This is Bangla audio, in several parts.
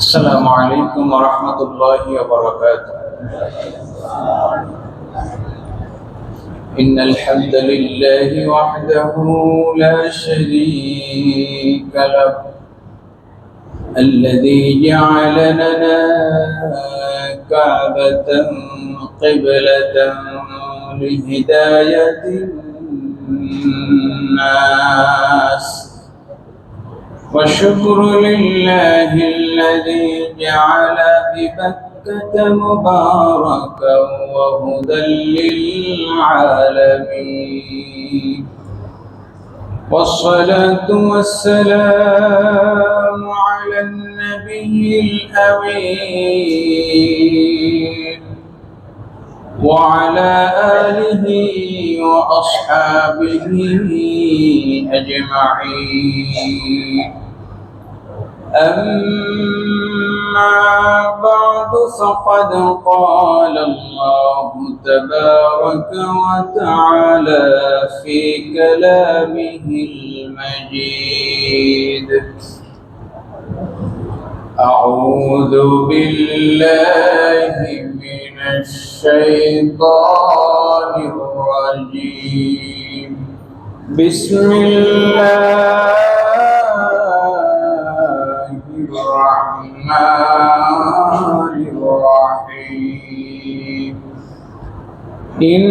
السلام عليكم ورحمة الله وبركاته. إن الحمد لله وحده لا شريك له الذي جعل لنا كعبة قبلة لهداية الناس، والشكر لله الذي جعل بمكة مباركا وهدى للعالمين، والصلاة والسلام على النبي الأمين وعلى آله وأصحابه أجمعين. أما بعد، فقد قال الله تبارك وتعالى في كلامه المجيد: أعوذ بالله من الشيطان الرجيم. بسم الله الرحمن الرحيم. إن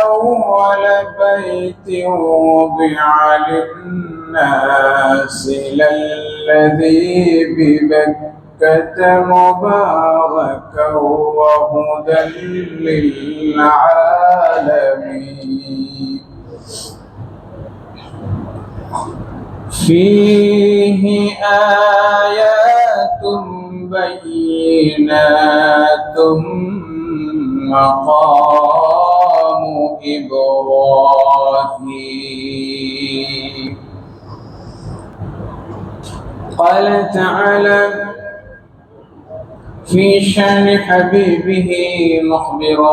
أول بيت وضع للناس للذي ببكة مباركا وهدى للعالمين، فيه آيات بينات مقام إبراهيم. قال تعالى في شأن حبيبه مخبرا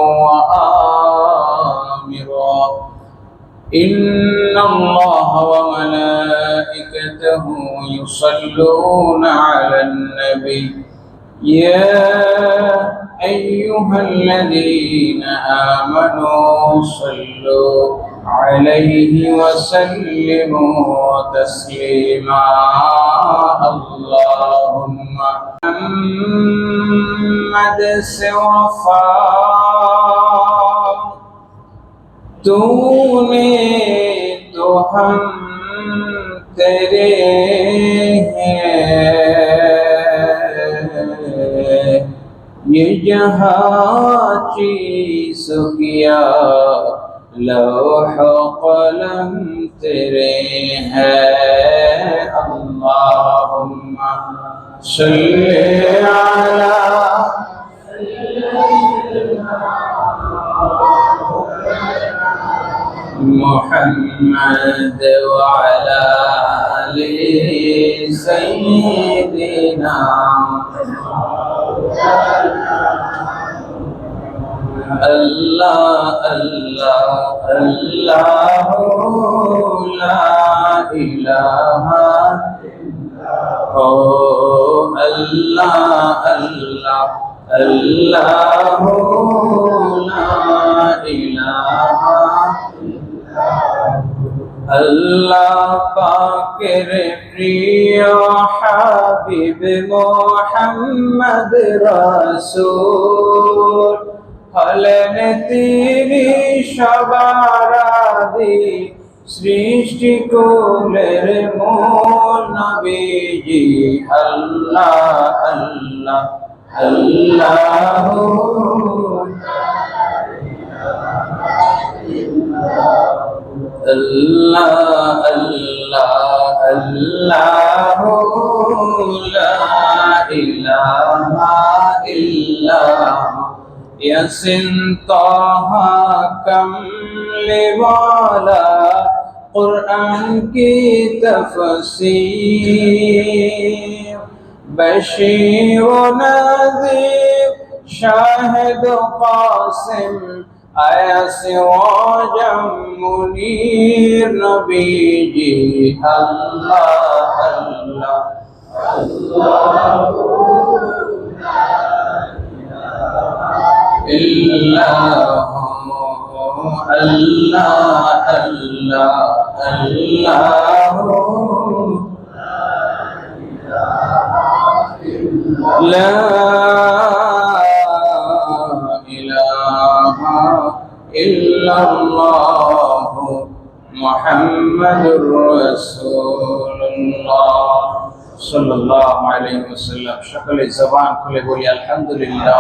وآمرا: إن الله وملائكته يصلون على النبي يا أيها الذين آمنوا صلوا عليه وسلموا تسليما. اللهم محمد صرفا तूने तो हम तेरे हैं, ये जहाँ चीज़ किया लौह कलम तेरे हैं। अल्लाहुम्मा सल्ली अला मुहम्मद वअला आलि सय्यिदिना। अल्लाह अल्लाह अल्लाहु ला इलाहा हो अल्लाह अल्लाह अल्लाहु ला इलाहा अल्लाह पाकेर प्रिय हाबिब मोहम्मद रसूल हलेन तिनि सबार आदि सृष्टि कुलेर मूल नबीजी। अल्लाह अल्लाह अल्लाहु अल्लाह अल्लाह अल्लाहु ला इलाहा इल्लल्लाह। यासीन ताहा कमली वाला कुरान की तफसीर, बशीर व नज़ीर शाहिद कासिम आया सिराजम मुनीर नबी जी। अल्लाह अल्लाह আল্লাহ আল্লাহ আল্লাহ লা ইলাহা ইল্লাল্লাহ মুহাম্মাদুর রাসূলুল্লাহ সাল্লাল্লাহু আলাইহি ওয়াসাল্লাম। সকলে জবান খুলে বলি আলহামদুলিল্লাহ।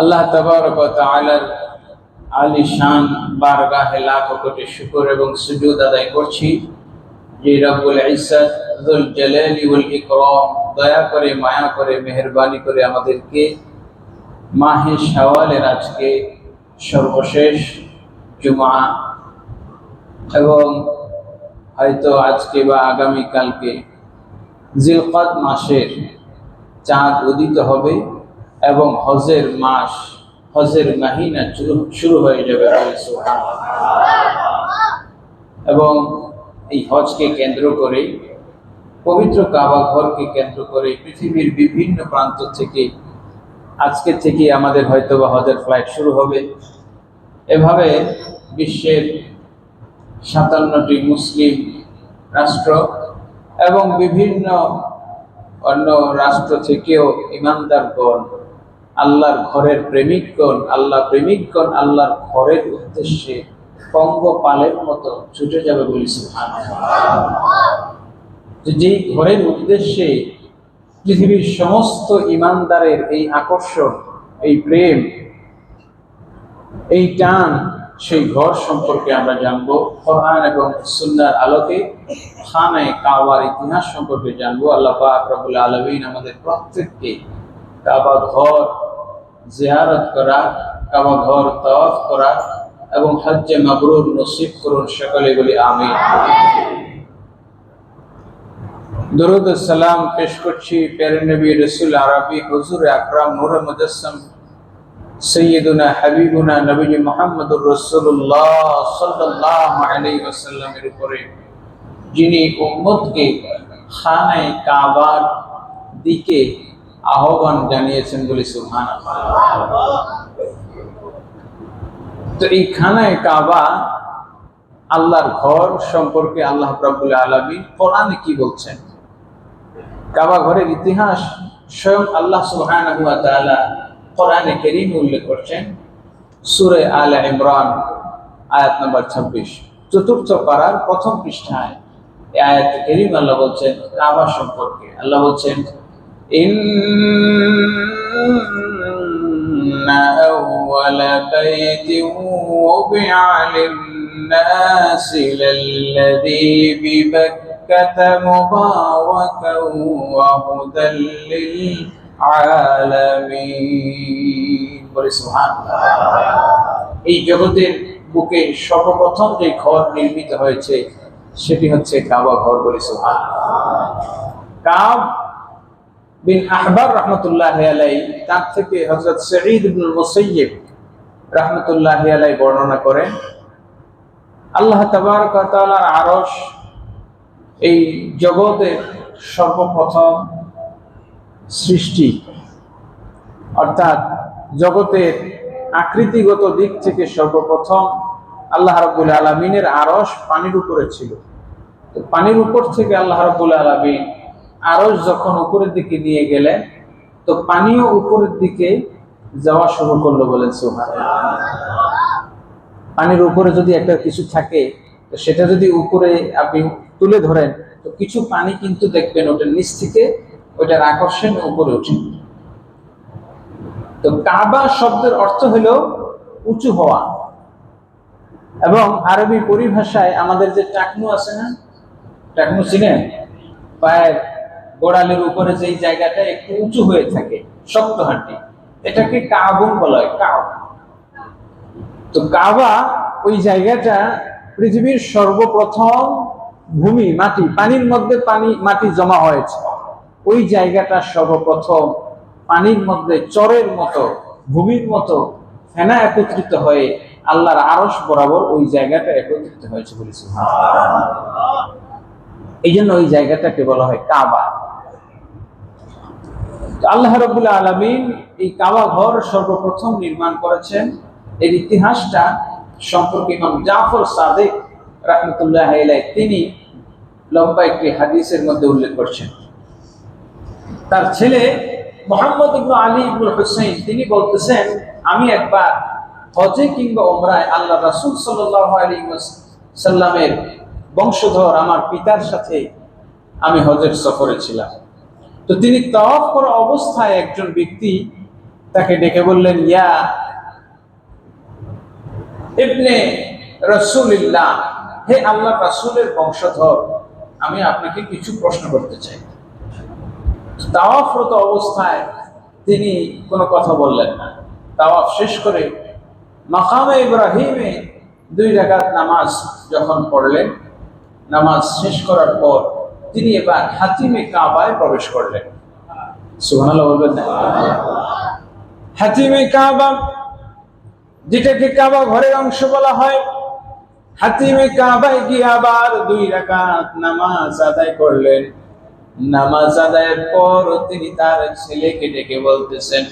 আল্লাহ তাবারক ওয়া তাআলার আলিশান বারগাহে লাখ কোটি শুকর এবং সুজুদ আদায় করছি যে রব্বুল ইজ্জত যুল জালালি ওয়াল ইকরাম দয়া করে মায়া করে মেহেরবানি করে আমাদেরকে মাহে শাওয়ালের আজকে সর্বশেষ জুমা এবং হয়তো আজকে বা আগামী কালকে জিলকদ মাসের চাঁদ উদিত হবে এবং হজের মাস, হজের মাহিনা শুরু হয়ে যাবে। এবং এই হজকে কেন্দ্র করে, পবিত্র কাবা ঘরকে কেন্দ্র করে পৃথিবীর বিভিন্ন প্রান্ত থেকে আজকে থেকে আমাদের হয়তো বা হজের ফ্লাইট শুরু হবে। এভাবে বিশ্বের 57টি মুসলিম রাষ্ট্র এবং বিভিন্ন অন্য রাষ্ট্র থেকেও ইমানদারগণ, আল্লাহর ঘরের প্রেমিকগণ, আল্লাহর ঘরের উদ্দেশ্যে পঙ্গপালের মতো ছুটে যাবে বলি সুবহানাল্লাহ। যেই ঘরের উদ্দেশ্যে পৃথিবীর সমস্ত ইমানদারের এই আকর্ষণ, এই প্রেম, এই টান, সেই ঘর সম্পর্কে আমরা জানবো। কোরআন এবং সুন্নাহর আলোকে খানায়ে কাবার ইতিহাস সম্পর্কে জানবো। আল্লাহ পাক রব্বুল আলামিন আমাদের প্রত্যেককে কাবা ঘর জিয়ারত করা, কাবা ঘর তাওয়াফ করা এবং হজ্জে মাবরুর নসিব করুন। সকলে বলি আমিন। দরুদ ও সালাম পেশ করছি প্যারে নবী রাসূল আরবি হুজুর আকরাম নূরে মুজাসসাম সৈয়দুনা হাবিবুনা নবী মুহাম্মদুর রাসূলুল্লাহ সাল্লাল্লাহু আলাইহি ওয়াসাল্লামের উপরে, যিনি উম্মতকে খানায়ে কাবার দিকে আহ্বান জানিয়েছেন বলে সুবহানাল্লাহ। তো এই খানায়ে কাবা, আল্লাহর ঘর সম্পর্কে আল্লাহ রাব্বুল আলামিন কোরআনে কি বলছেন? কাবা ঘরের ইতিহাস স্বয়ং আল্লাহ সুবহানাহু ওয়া তাআলা কোরআনে কারীম উল্লেখ করছেন। সূরা আলে ইমরান আয়াত নম্বর 26, চতুর্থ পারার প্রথম পৃষ্ঠায় এই আয়াতে কারীম আল্লাহ বলছেন কাবা সম্পর্কে। আল্লাহ বলছেন, ইন্না আউওয়ালা বাইতিন ওয়ুদিআ লিন-নাসি লাল্লাযী বিবাক্কাতা মুবারাকান ওয়া হুদাল লিল-আলামিন। বলে সুবহানাল্লাহ। এই জগতের বুকে সর্বপ্রথম যে ঘর নির্মিত হয়েছে সেটি হচ্ছে কাবা ঘর। বলে সুবহানাল্লাহ। কাব বিন আহবার রাহমাতুল্লাহি আলাইহি, তার থেকে হযরত সাঈদ ইবনে মুসাইয়্যিব রাহমাতুল্লাহি আলাইহি বর্ণনা করেন, আল্লাহ তাবারক ওয়া তাআলার আরশ এই জগতের সর্বপ্রথম সৃষ্টি, অর্থাৎ জগতের আকৃতিগত দিক থেকে সর্বপ্রথম আল্লাহ রাব্বুল আলামিনের আরশ পানির উপরে ছিল। তো পানির উপর থেকে আল্লাহ রাব্বুল আলামিন আরশ যখন উপরের দিকে নিয়ে গেলেন, তো পানিও উপরের দিকে যাওয়া শুরু করলো। বলেন সুবহানাল্লাহ। পানির উপরে যদি একটা কিছু থাকে, তো সেটা যদি উপরে আপনি তুলে ধরেন, তো কিছু পানি কিন্তু দেখবেন ওটার নিচ থেকে ওইটার আকর্ষণে উপরে ওঠে। তো কাবা শব্দের অর্থ হলো উঁচু হওয়া, এবং আরবি পরিভাষায় আমাদের যে টাকনু আছে না, টাকনু চিনেন? পায়ের গোড়ালির উপরে যেই জায়গাটা একটু উঁচু হয়ে থাকে, শক্ত হাঁটি, এটাকে কাবুন বলা হয়, কাব। তো কাবা ওই জায়গাটা পৃথিবীর সর্বপ্রথম ভূমি, মাটি, পানির মধ্যে মাটি জমা হয়েছে। ওই জায়গাটা সর্বপ্রথম পানির মধ্যে চরের মতো, ভূমির মতো ফেনা একত্রিত হয়ে আল্লাহর আরশ বরাবর ওই জায়গাটা একত্রিত হয়েছে বলে সুবহানাল্লাহ। এই জন্য ওই জায়গাটাকে বলা হয় কাবা। আল্লাহ রাব্বুল আলামিন এই কাবা ঘর সর্বপ্রথম নির্মাণ করেছেন। এর ইতিহাসটা সম্পর্কে ইমাম জাফর সাদিক রাহমাতুল্লাহ আলাইহি তিনি লম্বা একটি হাদিসের মধ্যে উল্লেখ করছেন। তার ছেলে মুহাম্মদ ইবনে আলী ইবনে হুসাইন তিনি বলতেছেন, আমি একবার হজে কিংবা ওমরায় আল্লাহ রাসূল সাল্লাল্লাহু আলাইহি ওয়াসাল্লামের বংশধর আমার পিতার সাথে আমি হজের সফরে ছিলাম। তো তিনি তাওয়াফ করা অবস্থায় একজন ব্যক্তি তাকে ডেকে বললেন, ইয়া ইবনে রাসূলিল্লাহ, হে আল্লাহ রাসূলের বংশধর, আমি আপনাকে কিছু প্রশ্ন করতে চাই। তাওয়াফরত অবস্থায় তিনি কোনো কথা বললেন না। তাওয়াফ শেষ করে মাকামে ইব্রাহিমে 2 রাকাত নামাজ যখন পড়লেন, নামাজ শেষ করার পর তিনি এবার হাতিমে কাবায় প্রবেশ করলেন। সুবহানাল্লাহ বলবেন না? হাতিমে কাবা, যেটাকে কাবা ঘরের অংশ বলা হয়, হাতিমে কাবায় গিয়ে আবার 2 রাকাত নামাজ আদায় করলেন। নামাজ আদায়ের পর তিনি তার ছেলেকে ডেকে বলতেছেন,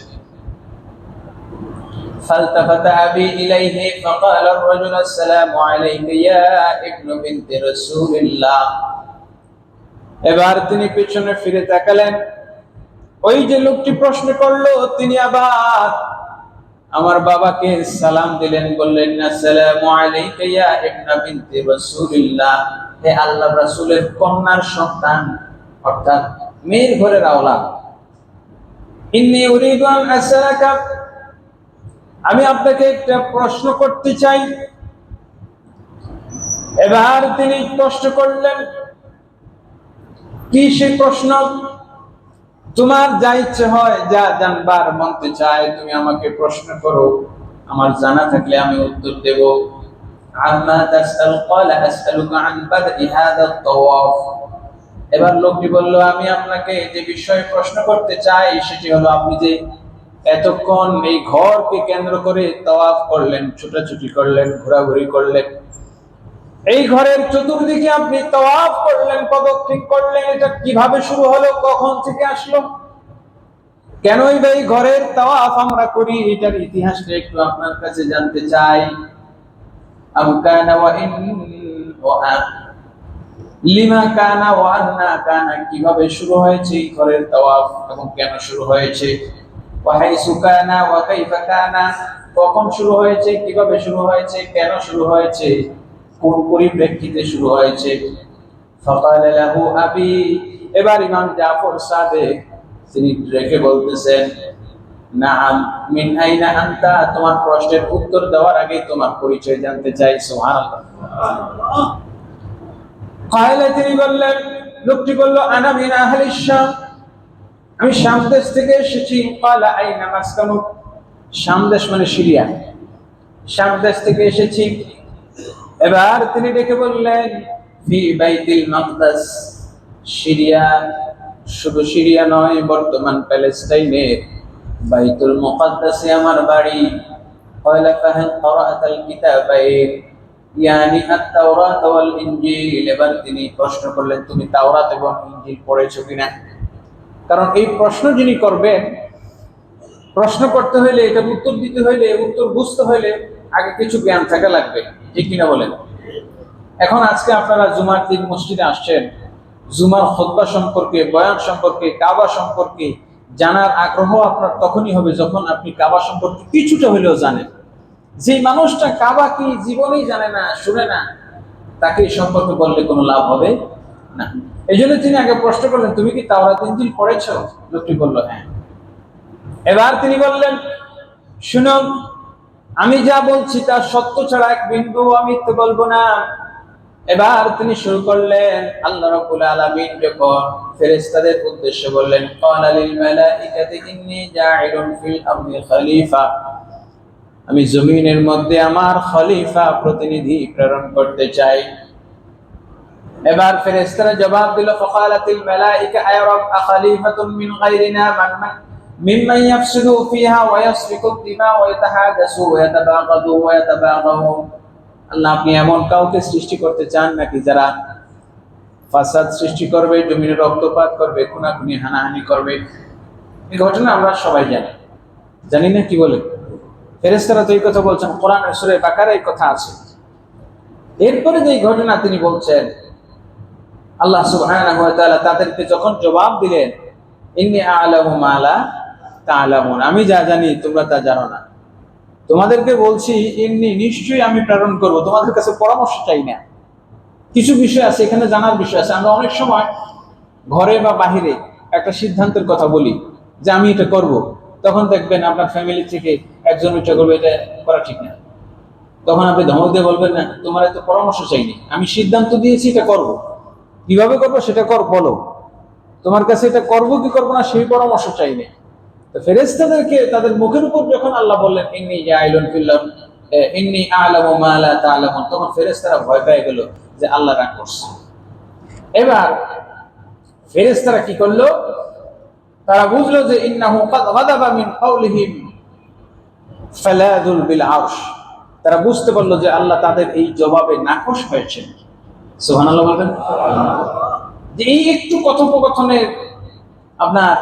فالتفت أبي إليه فقال الرجل السلام عليك يا ابن بنت رسول الله। এবার তিনি পেছনে ফিরে তাকালেন, ওই যে লোকটি প্রশ্ন করলো তিনি আবার আমার বাবাকে সালাম দিলেন, বললেন আসসালামু আলাইকা ইয়া ইবনা বিনতি রাসূলিল্লাহ, হে আল্লাহর রাসূলের কন্যার সন্তান, অর্থাৎ মেয়ের ঘরের আওলাদ। ইন্নী উরিদু আন আসআলাকা, আমি আপনাকে একটা প্রশ্ন করতে চাই। এবার তিনি প্রশ্ন করলেন, কি সে প্রশ্ন? তোমার যা ইচ্ছে হয়, যা জানবার মনতে চায় তুমি আমাকে প্রশ্ন করো, আমার জানা থাকলে আমি উত্তর দেব। আম্মা তাসআল ক্বালা আসআলুকা আন বাদই হাদা তাওয়াফ। এবার লোকটি বলল, আমি আপনাকে যে বিষয়ে প্রশ্ন করতে চাই সেটি হলো, আপনি যে এতক্ষণ এই ঘরকে কেন্দ্র করে তাওয়াফ করলেন, ছোটাছুটি করলেন, ঘোরাঘুরি করলেন, এই ঘরের চতুর্দিকে আপনি তাওয়াফ করলেন, পদক্ষেপ করলেন, এটা কিভাবে শুরু হলো, কখন থেকে আসলো, কেনই বা এই ঘরের তাওয়াফ আমরা করি, এটার ইতিহাসটা একটু আপনার কাছে জানতে চাই। আম কানা ওয়া ইন ওয়া লিমা কানা ওয়া আন্না কানা, কিভাবে শুরু হয়েছে এই ঘরের তাওয়াফ এবং কেন শুরু হয়েছে, ওয়া হাইসু কানা ওয়া কাইফা কানা, কখন শুরু হয়েছে, কিভাবে শুরু হয়েছে, কেন শুরু হয়েছে, কোন পরিপ্রেক্ষিতে শুরু হয়েছে। ফাকালা লাহু আবি, এবার ইমাম জাফর সাদিক তিনি রেখে বলতেছেন, নাআম মিন আইনা আনতা, তোমার প্রশ্নের উত্তর দেওয়ার আগে তোমার পরিচয় জানতে চাই। সুবহানাল্লাহ। কায়লা তিনি বললেন, লোকটি বলল, আনা মিন আহলিশ শাম, আমি শাম দেশ থেকে এসেছি। কালা আইনা মাসকানু, শাম দেশ মানে সিরিয়া, শাম দেশ থেকে এসেছি। এবার তিনি ডেকে বললেন, ফি বাইতুল মাকদাস, সিরিয়া, শুধু সিরিয়া নয়, বর্তমান প্যালেস্টাইনের বাইতুল মুকাদ্দাসে আমার বাড়ি। ক্বালা ফাহাল ক্বারাআতাল কিতাবাইন, ইয়ানি আত-তাওরাত ওয়াল ইনজিল। এবার তিনি প্রশ্ন করলেন, তুমি তাওরাত এবং ইনজিল পড়েছো কিনা? কারণ এই প্রশ্ন যিনি করবেন, প্রশ্ন করতে হইলে, এটা উত্তর দিতে হইলে, উত্তর বুঝতে হইলে আগে কিছু জ্ঞান থাকা লাগবে, ঠিক কিনা বলেন? এখন আজকে আপনারা জুমার দিন মসজিদে আসছেন, জুমার খুতবা সম্পর্কে, বয়ান সম্পর্কে, কাবা সম্পর্কে জানার আগ্রহ আপনার তখনই হবে যখন আপনি কাবা সম্পর্কে কিছুটা হলেও জানেন। যে মানুষটা কাবা কি জীবনেই জানে না, শুনে না, তাকে এই সম্পর্কে বললে কোনো লাভ হবে না। এই জন্য তিনি আগে প্রশ্ন করলেন, তুমি কি তাওরাত ইনজিল পড়েছো? লোকটি বলল, হ্যাঁ। এবার তিনি বললেন, শুনো, আমি যা বলছি তা সত্য ছাড়া এক বিন্দু আমি মিথ্যে বলবো না। এবার তিনি শুরু করলেন, আল্লাহ রাব্বুল আলামিন যখন ফেরেশতাদের উদ্দেশ্যে বললেন, ক্বালা লিল মালাইকাতি ইন্নী জাইলুন ফিল আরদি খলিফা, আমি জমিনের মধ্যে আমার খলিফা, প্রতিনিধি প্রেরণ করতে চাই। এবার ফেরেশতারা জবাব দিল, ফাকালাতিল মালাইকা আয়ারাব আখলিফাতুন মিন গায়রিনা মিম্মান ইয়াফসিদু ফিহা ওয়া ইয়াসফিকু দিমা ওয়া ইয়াতাহাদাসু ওয়া ইয়াতাবাগাদু ওয়া ইয়াতাবাগাহু। আল্লাহ, আপনি এমন কাউকে সৃষ্টি করতে চান নাকি যারা ফাসাদ সৃষ্টি করবে, জমিনে রক্তপাত করবে, খুনাখুনি হানাহানি করবে। এই ঘটনা আমরা সবাই জানি, জানি না কি বলে? ফেরেশতারা তো এই কথা বলছেন, কোরআনের সূরা বাকারা এই কথা আছে। এরপরে যে ঘটনা তিনি বলছেন, আল্লাহ সুবহানাহু ওয়া তাআলা তাদেরকে যখন জবাব দিলেন, ইন্নী আ'লামু মা লা তা'লামুন, আমি যা জানি তোমরা তা জানো না। তোমাদেরকে বলছি, ইন্নী, নিশ্চয়ই আমি প্রেরণ করব, তোমাদের কাছে পরামর্শ চাই না। কিছু বিষয় আছে, এখানে জানার বিষয় আছে। আমরা অনেক সময় ঘরে বা বাহিরে একটা সিদ্ধান্তের কথা বলি যে আমি এটা করব, তখন দেখবেন আপনার ফ্যামিলি থেকে একজন এটা করবে, এটা করা ঠিক না। তখন আপনি ধমক দিয়ে বলবেন, না তোমার এত পরামর্শ চাইনি, আমি সিদ্ধান্ত দিয়েছি এটা করব, কিভাবে করবো সেটা বলো, তোমার কাছে এটা করবো কি করবো না সেই পরামর্শ চাইনি। তো ফেরেশতাদেরকে তাদের মুখের উপর যখন আল্লাহ বললেন ইন্নী জাইলুন ফিল আরদ, ইন্নী আ'লামু মা লা তা'লামুন, তখন ফেরেশতারা ভয় পেয়ে গেল যে আল্লাহ রাগ করছে। এবার ফেরেশতারা কি করলো? তারা বুঝলো যে ইন্নাহু ক্বাদ গাদাবা মিন কাওলিহিম ফালাযুল বিল আরশ, তারা বুঝতে পারলো যে আল্লাহ তাদের এই জবাবে নাখোশ হয়েছেন। সুবহানাল্লাহ বলবেন। যে এই একটু কথোপকথনের আপনার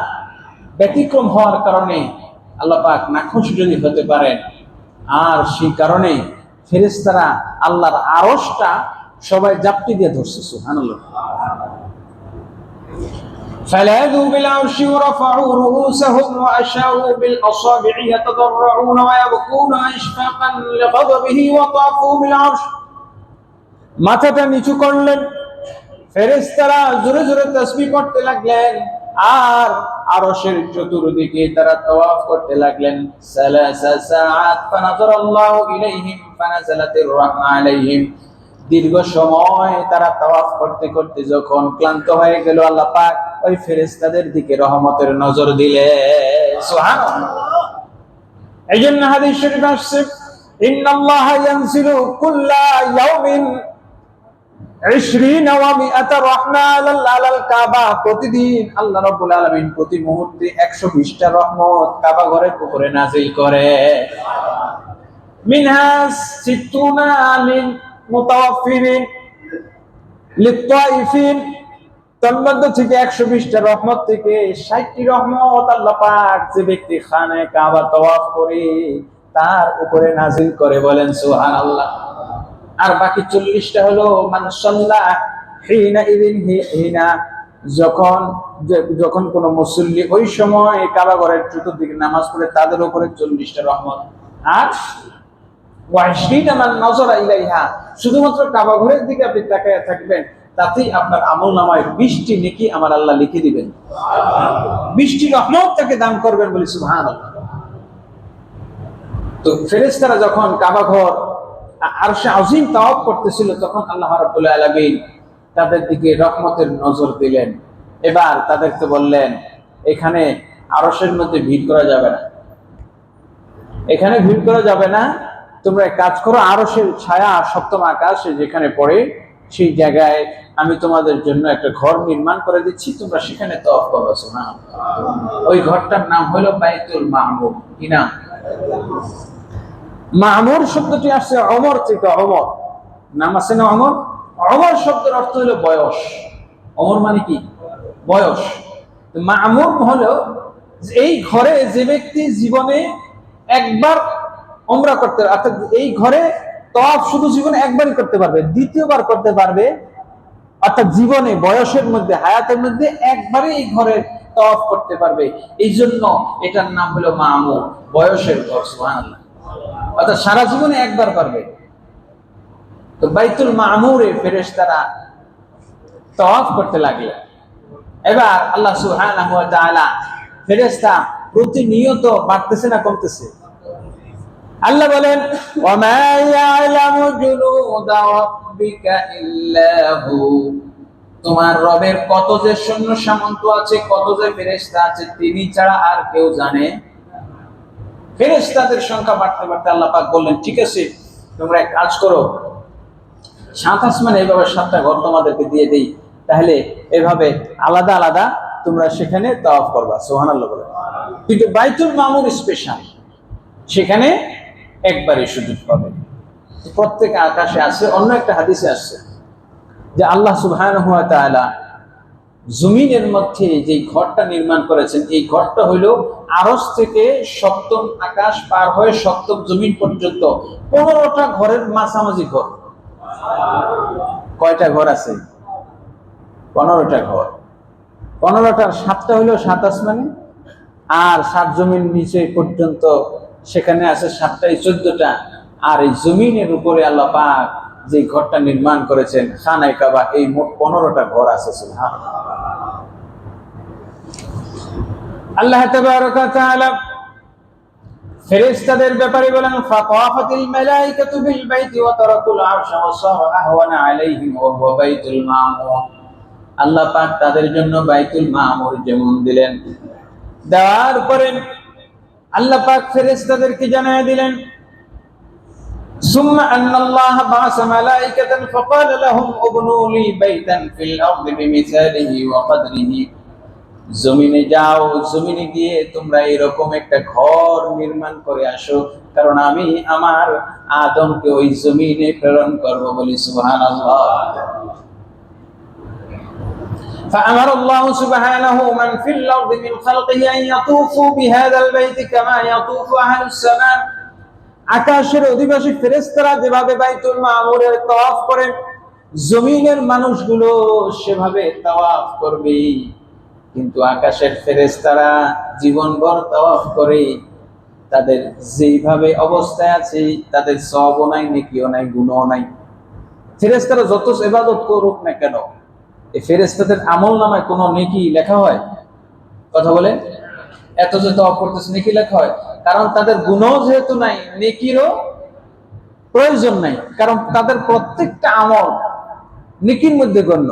ব্যতিক্রম হওয়ার কারণে আল্লাহ পাক নাখোশ যদি হতে পারেন, আর সেই কারণে ফেরেশতারা আল্লাহর আরশটা সবাই জাপটি দিয়ে ধরছে। সুবহানাল্লাহ। فلاذوا بالعرش ورفعوا رؤوسهم وأشاروا بالأصابع يتضرعون ويبكون أشفاقا لغضبه وطافوا بالعرش, মাথাটা নিচু করলেন, ফেরেশতারা জোরে জোরে তাসবিহ পড়তে লাগলেন, আর আরশের চতুর্দিকে তারা তাওয়াফ করতে লাগলেন। সালাসা সাআত ফানাযারাল্লাহু ইলাইহিম ফানাযালাতির রাহমা আলাইহিম, দীর্ঘ সময় তারা তাওয়াফ করতে করতে যখন ক্লান্ত হয়ে গেল, আল্লাহ পাক ওই ফেরেশতাদের দিকে রহমতের নজর দিলেন। সুবহানাল্লাহ। এইজন্য হাদিস শরীফ আসছে, ইন্নাল্লাহা ইয়ানজিলু কুল্লা ইয়াউমিন 20 ওয়া 100 রাহমা আলাল কাবা, প্রতিদিন আল্লাহ রাব্বুল আলামিন প্রতি মুহূর্তে 120টা রহমত কাবা ঘরের উপরে নাযিল করে। মিনহা 60 লিল মুতাওয়াফফিরিন লিত-তাইফিন, তন্মধ্য থেকে 120টা রহমত থেকে 60টি রহমত আল্লাহ পাক যে ব্যক্তি খানায়ে কাবা তাওয়াফ করে তার উপরে নাযিল করে, বলেন সুবহানাল্লাহ। আর বাকি 40টা হলো মান সাল্লা হিনা ইদিন, হিনা যখন কোন মুসল্লি ওই সময় কাবা ঘরের চতুর্দিকে নামাজ পড়ে তাদের উপরে 40টা রহমত। আর ওয়াইশরিনা মান নাযারা ইলাইহা, শুধুমাত্র কাবা ঘরের দিকে আপনি তাকিয়ে থাকবেন, তাতেই আপনার আমলনামায় 20টি নেকি আমার আল্লাহ লিখে দিবেন, 20টি রহমত তাকে দান করবেন, বলি সুবহানাল্লাহ। তো ফেরেশতারা যখন কাবা ঘর আরশে আজিম তাওয়াফ করতেছিল, তখন আল্লাহ রাব্বুল আলামিন তাদের দিকে রহমতের নজর দিলেন। এবার তাদেরকে বললেন, এখানে আরশের মধ্যে ভিড় করা যাবে না, এখানে ভিড় করা যাবে না, তোমরা এক কাজ করো, আরশের ছায়া সপ্তম আকাশে যেখানে পড়ে সেই জায়গায় আমি তোমাদের জন্য একটা ঘর নির্মাণ করে দিচ্ছি, তোমরা সেখানে তাওয়াফ করবে। সুবহানাল্লাহ। ওই ঘরটার নাম হলো বাইতুল মামুর। কি নাম? মামুর শব্দটি আসছে ওমর থেকে। ওমর নাম আছে না ওমর? ওমর শব্দের অর্থ হলো বয়স। ওমর মানে কি? বয়স। মামুর হলো এই ঘরে যে ব্যক্তি জীবনে একবার উমরা করতে, অর্থাৎ এই ঘরে তাওয়াফ শুধু জীবনে একবারই করতে পারবে, দ্বিতীয়বার করতে পারবে, অর্থাৎ জীবনে বয়সের মধ্যে হায়াতের মধ্যে একবারই এই ঘরে তাওয়াফ করতে পারবে। এই জন্য এটার নাম হলো মামুর, বয়সের ঘর। সুবহানাল্লাহ। অর্থাৎ সারা জীবনে একবার পারবে। তো বাইতুল মামুরে ফেরেশতারা তাওয়াফ করতে লাগলেন। এবার আল্লাহ সুবহানাহু ওয়া তাআলা ফেরেশতা প্রতিনিয়ত বাড়তেছে না কমতেছে? আল্লাহ বলেন, ওয়া মা ইয়ালামু জুনুদা রাব্বিকা ইল্লা হু, তোমার রবের কত যে সৈন্য সামন্ত আছে, কত যে ফেরেশতা আছে, তিনি ছাড়া আর কেউ জানে? ফেরেশতাদের সংখ্যা বাড়তে বাড়তে আল্লাহ পাক বললেন, ঠিক আছে, তোমরা এক কাজ করো, 7 আসমানে এইভাবে 7টা ঘর তোমাদেরকে দিয়ে দেই, তাহলে এভাবে আলাদা আলাদা তোমরা সেখানে তাওয়াফ করবা। সুবহানাল্লাহ বলে। কিন্তু বাইতুল মামুর স্পেশাল, সেখানে একবারই সুযোগ পাবে। প্রত্যেক আকাশে আছে, অন্য একটা হাদিসে আসছে যে আল্লাহ সুবহানাহু ওয়া তাআলা জমিনের মধ্যে যে ঘরটা নির্মাণ করেছেন, এই ঘরটা হইল আরশ থেকে সপ্তম আকাশ পার হয়ে সপ্তম জমিন পর্যন্ত 15টা ঘরের মাঝামাঝি ঘর। কয়টা ঘর আছে? 15টা ঘর। 15টার 7টা হইল 7 আসমানে, আর 7 জমিন নিচে পর্যন্ত সেখানে আছে 7টাই 14টা। আর এই জমিনের উপরে আল্লাহ পাক যে ঘরটা নির্মাণ করেছেন খানায়ে কাবা, এই মোট 15টা ঘর আছে। সুবহানাল্লাহ। আল্লাহ তাবারক ওয়া তাআলা ফেরেশতাদের ব্যাপারে বলেন, ফাতাফাতিল মালাইকাতু বিল বাইতি ওয়া তারাকুল আরশা ওয়া সারা আহওয়ানা আলাইহিম ওয়া হুয়া বাইতুল মামুর। আল্লাহ পাক তাদের জন্য বাইতুল মামুর যেমন দিলেন, দেওয়ার পরে আল্লাহ পাক ফেরেশতাদেরকে জানিয়ে দিলেন, সুম্মা আন্নাল্লাহা বা'আসা মালাইকাতান ফাকালা লাহুম উবনু লি বাইতান ফিল আরদি বিমিসালিহি ওয়া কদরিহি। জমিনে যাও, জমিনে গিয়ে তোমরা এরকম একটা ঘর নির্মাণ করে আসো, কারণ আমি আমার আদমকে ওই জমিনে প্রেরণ করব। বলি সুবহানাল্লাহ। فأمر الله سبحانه من في الأرض من خلقه أن يطوفوا بهذا البيت كما يطوف أهل السماء। আকাশের অধিবাসী ফেরেশতারা যেভাবে বাইতুল মামুরের তাওয়াফ করে, জমিনের মানুষগুলো সেভাবে তাওয়াফ করবে। কিন্তু আকাশের ফেরেশতারা জীবনভর তাওয়াফ করে, তাদের যেইভাবে অবস্থায় আছে তাদের সওয়াবও নাই, নেকিও নাই, গুনাহও নাই। ফেরেশতারা যত ইবাদত করুক না কেন, এই ফেরেশতাদের আমলনামায় কোনো নেকি লেখা হয়? কথা বলে, এত যে তাওয়াফ করতেছে নেকি লেখা হয়? কারণ তাদের গুনাহ যেহেতু নাই, নেকিরও প্রয়োজন নাই, কারণ তাদের প্রত্যেকটা আমল নেকির মধ্যে গণ্য।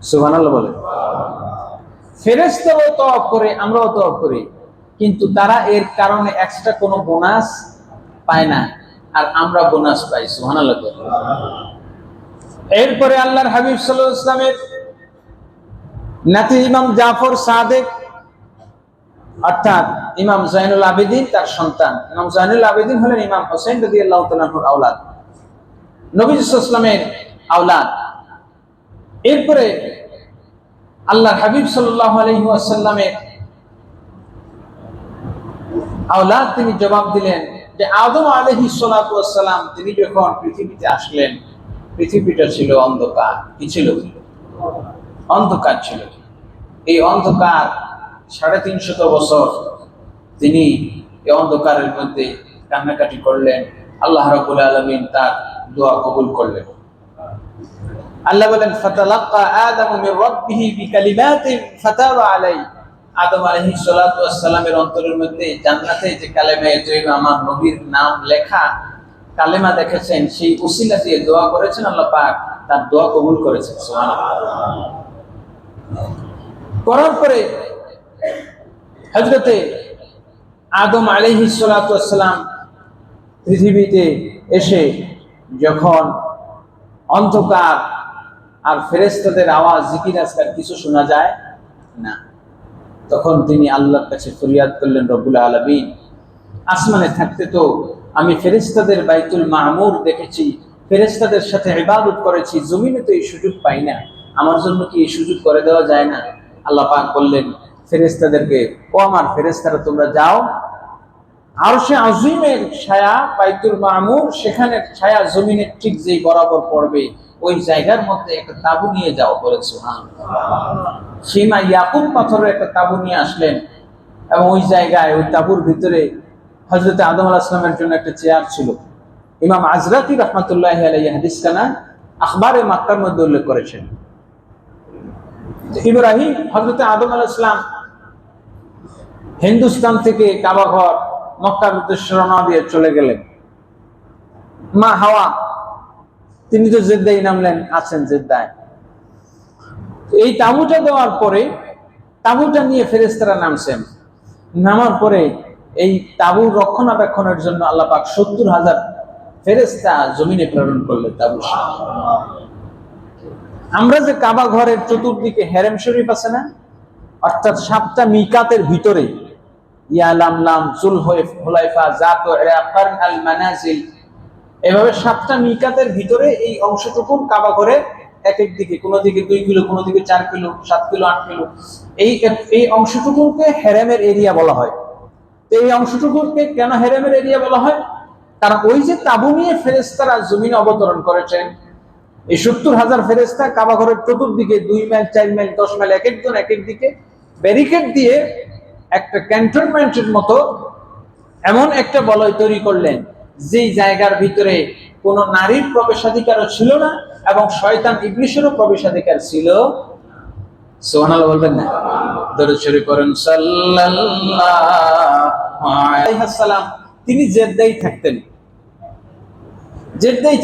সুবহানাল্লাহ বলে। ফেরেশতারাও তাওয়াফ করে, আমরাও তাওয়াফ করি, কিন্তু তারা এর কারণে এক্সট্রা কোনো বোনাস পায় না, আর আমরা বোনাস পাই। সুবহানাল্লাহ। এরপরে আল্লাহর হাবিব সাল্লাল্লাহু আলাইহি ওয়াসাল্লামের নাতি ইমাম জাফর সাদেক, অর্থাৎ ইমাম জাইনুল আবেদিন তার সন্তান। ইমাম জাইনুল আবেদিন হলেন ইমাম হোসেন রাদিয়াল্লাহু তাআলা আনহুর আওলাদ, নবী সাল্লাল্লাহু আলাইহি ওয়াসাল্লামের আওলাদ। এরপরে আল্লাহর হাবিব সাল্লাল্লাহু আলাইহি ওয়াসাল্লামের আওলাদ তিনি জবাব দিলেন যে আদম আলাইহিস সালাতু ওয়াস সালাম তিনি যখন পৃথিবীতে আসলেন, পৃথিবীটা ছিল অন্ধকার। কি ছিল? অন্ধকার ছিল। এই অন্ধকার 350 বছর তিনি এই অন্ধকারের মধ্যে কান্নাকাটি করলেন। আল্লাহ রাব্বুল আলামিন তার দোয়া কবুল করলেন। আল্লাহ বলেন, ফাতালাক্কা আদামু মির রাব্বিহি বিকালিমাতিন ফাতাবা আলাইহি। আদম আলাইহিস সালাতু ওয়াস সালামের অন্তরের মধ্যে জান্নাতে যে কালেমা তৈয়বা, আমার নবীর নাম লেখা কালেমা দেখেছেন, সেই উসিলা দিয়ে দোয়া করেছেন, আল্লাহ পাক তার দোয়া কবুল করেছেন। সুবহানাল্লাহ। করার পরে হযরতে আদম আলাইহিস সালাতু ওয়াস সালাম পৃথিবীতে এসে যখন অন্ধকার আর ফেরেশতাদের আওয়াজ, জিকির আজকার কিছু শোনা যায় না, তখন তিনি আল্লাহর কাছে ফরিয়াদ করলেন, রব্বুল আলামিন, আসমানে থাকতে তো আমি ফেরেশতাদের বাইতুল মামুর দেখেছি, ফেরেশতাদের সাথে ইবাদত করেছি, জমিনে তো এই সুযোগ পাই না, আমার জন্য কি এই সুযোগ করে দেওয়া যায় না? আল্লাহ পাক বললেন ফেরেশতাদেরকে, ও আমার ফেরেশতারা, তোমরা যাও, আরশে আজিমের ছায়া বাইতুল মামুর, সেখানে ছায়া জমিনের ঠিক যেই বরাবর পড়বে, ওই জায়গার মধ্যে একটা তাবু নিয়ে যাও। বলে সুবহানাল্লাহ। সীমা ইয়াকুব পাথরের একটা তাবু নিয়ে আসলেন, এবং ওই জায়গায় ওই তাবুর ভিতরে হযরত আদম আলাইহিস সালামের জন্য একটা চেয়ার ছিল। ইমাম আজরাকি রাহমাতুল্লাহি আলাইহি হাদিসখানা আখবারে মাক্কার মধ্যে উল্লেখ করেছেন। ইব্রাহিম, হযরত আদম আলাইহিস সালাম হিন্দুস্তান থেকে কাবা ঘর মক্কার উদ্দেশ্যে রওনা দিয়ে চলে গেলেন। মা হাওয়া তিনি তো জেদ্দায় নামলেন, আছেন জেদ্দায়। এই তাঁবুটা দেওয়ার পরে, তাঁবুটা নিয়ে ফেরেশতারা নামছেন। নামার পরে এই তাঁবুর রক্ষণাবেক্ষণের জন্য আল্লাহ পাক 70,000 ফেরেশতা জমিনে প্রেরণ করলেন। তাঁবুর সামনে আমরা যে কাবা ঘরের চতুর্দিকে হেরেম শরীফ আছে না, অর্থাৎ 7টা মিকাতের ভিতরে, ইয়ালামলাম, জুলহুলাইফা, জাতু ইরাকান, আল মানাজিল, এভাবে 7টা মিকাতের ভিতরে এই অংশটুকু কাবা ঘরে এক এক দিকে, কোনো দিকে 2 কিলো, কোনো দিকে 4 কিলো, 7 কিলো, 8 কিলো, এই এই অংশটুকুকে হেরেমের এরিয়া বলা হয়। তো এই অংশটুকুকে কেন হেরেমের এরিয়া বলা হয়? কারণ ওই যে তাঁবু নিয়ে ফেরেশতারা জমিনে অবতরণ করেছেন, এই 70,000 ফেরেশতা কাবা ঘরের চতুর্দিকে 2 মাইল, 4 মাইল, 10 মাইল এক একজন এক এক দিকে ব্যারিকেড দিয়ে একটা ক্যান্টনমেন্টের মতো এমন একটা বলয় তৈরি করলেন, যেই জায়গার ভিতরে কোনো নারীর প্রবেশাধিকারও ছিল না এবং শয়তান ইবলিসেরও প্রবেশাধিকার ছিল। সুবহানাল্লাহ বলবেন না? দরুদ শরীফ পড়েন। সাল্লাল্লাহু আলাইহি ওয়াসাল্লাম তিনি জেদ্দায়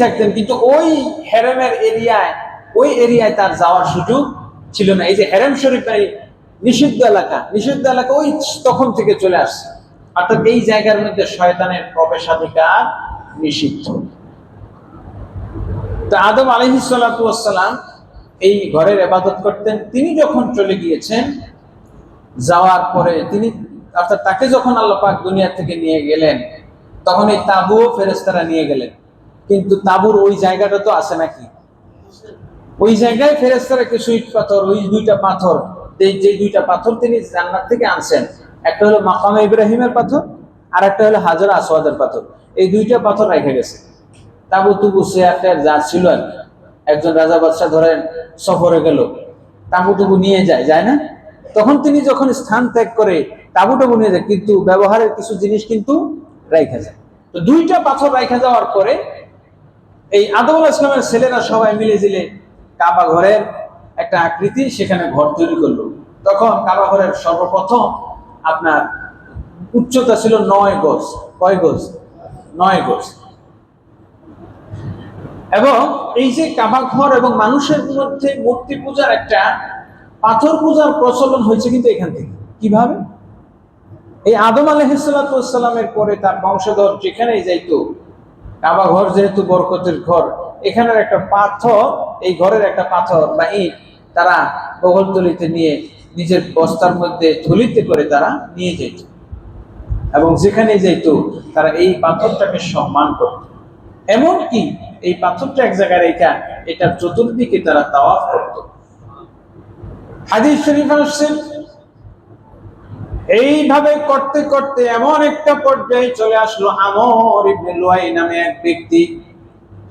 থাকতেন, কিন্তু ওই হেরেমের এরিয়ায়, ওই এরিয়ায় তার যাওয়ার সুযোগ ছিল না। এই যে হেরেম শরীফ নিষিদ্ধ এলাকা ওই তখন থেকে চলে আসছে, অর্থাৎ এই জায়গার মধ্যে শয়তানের প্রবেশাধিকার নিষিদ্ধ। তো আদম আলাইহিস সালাতু ওয়াস সালাম এই ঘরের ইবাদত করতেন। তিনি যখন চলে গিয়েছেন, যাওয়ার পরে তিনি, অর্থাৎ তাকে যখন আল্লাহ পাক দুনিয়া থেকে নিয়ে গেলেন, তখন এই তাঁবুও ফেরেশতারা নিয়ে গেলেন। কিন্তু তাঁবুর ওই জায়গাটা তো আছে নাকি? ওই জায়গায় ফেরেশতারা কিছু ইট পাথর, ওই 2টা পাথর, যে 2টা পাথর তিনি জান্নাত থেকে আনছেন, একটা হলো মাকামে ইব্রাহিমের পাথর, আর একটা হলো হাজরা আসওয়াদের পাথর। এই 2টা পাথর রেখে গেছে। তাবু তুবু চেয়ার যা ছিল আর একজন রাজা বাদশা ধরেন সফরে গেল, তাবু তুবু নিয়ে যায় না? তখন তিনি যখন স্থান ত্যাগ করে তাবু টাবু নিয়ে যায়, কিন্তু ব্যবহারের কিছু জিনিস কিন্তু রাইখা যায়। তো 2টা পাথর রাইখা যাওয়ার পরে এই আদম আলাইহিস সালামের ছেলেরা সবাই মিলে জিলে কাবা ঘরের একটা আকৃতি, সেখানে ঘর তৈরি করলো। তখন কাবা ঘরের সর্বপ্রথম আপনার উচ্চতা ছিল 9 গজ। কয় গজ? 9 গজ। এবং এই যে কাবা ঘর এবং মানুষের মধ্যে মূর্তি পূজার একটা পাথর পূজার প্রচলন হয়েছে কিন্তু এখান থেকে। কিভাবে? এই আদম আলাইহিস সালাতু ওয়াস সালামের পরে তার বংশধর যেখানেই যাইতো, কাবা ঘর যেহেতু বরকতের ঘর, এখানের একটা পাথর, এই ঘরের একটা পাথর বা ইট তারা বগলতলিতে নিয়ে নিজের বস্তার মধ্যে থলিতে করে তারা নিয়ে যেত, এবং যেখানে যেত তারা এই পাথরটাকে সম্মান করত। এমনকি এই পাথরটা এক জায়গায় রেখা এটার চতুর্দিকে তারা তাওয়াফ করত। হাদিস শরীফ আসছে, এইভাবে করতে করতে এমন একটা পর্যায়ে চলে আসলো, আমর ইবনে লুয়াই নামে এক ব্যক্তি,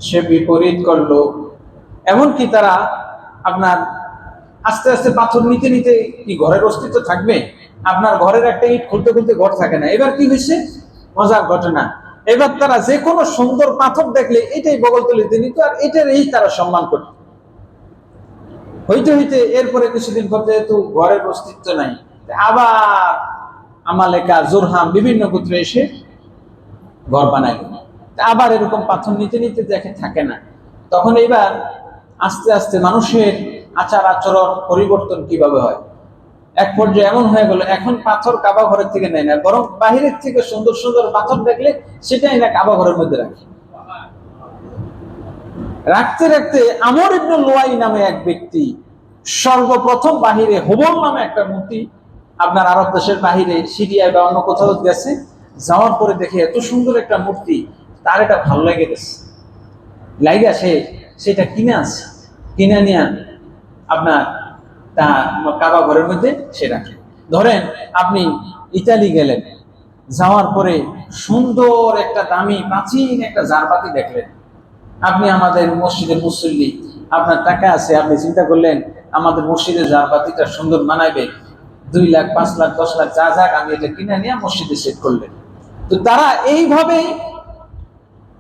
সে বিপরীত করলো। এমনকি তারা আপনার আস্তে আস্তে পাথর নিতে নিতে, কি ঘরের অস্তিত্ব থাকবে? আপনার ঘরের একটা ইট খুলতে খুলতে ঘর থাকে না। এবার কি হয়েছে? মজার ঘটনা, এবার তারা যে কোনো সুন্দর পাথর দেখলে এটাই বগলতলিতে নিত, আর এটারই তারা সম্মান করত। হইতে হইতে এরপরে কিছুদিন পর যেহেতু ঘরের অস্তিত্ব নাই, আবার আমালেকা, জোরহাম বিভিন্ন গোত্র এসে ঘর বানাইল। আবার এরকম পাথর নিতে নিতে দেখে থাকে না। তখন এবার আস্তে আস্তে মানুষের আচার আচরণ পরিবর্তন কিভাবে হয়, এক পর্যায়ে এমন হয়ে গেল, এখন পাথর কাবা ঘরের থেকে নেয় না, বরং বাহিরের থেকে সুন্দর সুন্দর পাথর দেখলে সেটাই না কাবা ঘরের মধ্যে রাখে। রাখতে রাখতে আমর ইবনে লুয়াই নামে এক ব্যক্তি সর্বপ্রথম বাহিরে হুবল নামে একটা মূর্তি, আপনার আরব দেশের বাহিরে সিরিয়ায় বা অন্য কোথাও গেছে, যাওয়ার পরে দেখে এত সুন্দর একটা মূর্তি, তার এটা ভালো লেগে গেছে। লাইগা সেটা কিনে নিয়ে আপনার তা কাবা ঘরের মধ্যে সে রাখে। ধরেন আপনি ইতালি গেলেন, যাওয়ার পরে সুন্দর একটা দামি প্রাচীন একটা জারবাতি দেখলেন। আপনি আমাদের মসজিদের মুসল্লি, আপনার টাকা আছে, আপনি চিন্তা করলেন আমাদের মসজিদের জারবাতিটা সুন্দর মানাইবে, 2 লাখ, 5 লাখ, 10 লাখ যা যাক, আমি এটা কিনে নিয়ে মসজিদে সেট করলেন। তো তারা এইভাবেই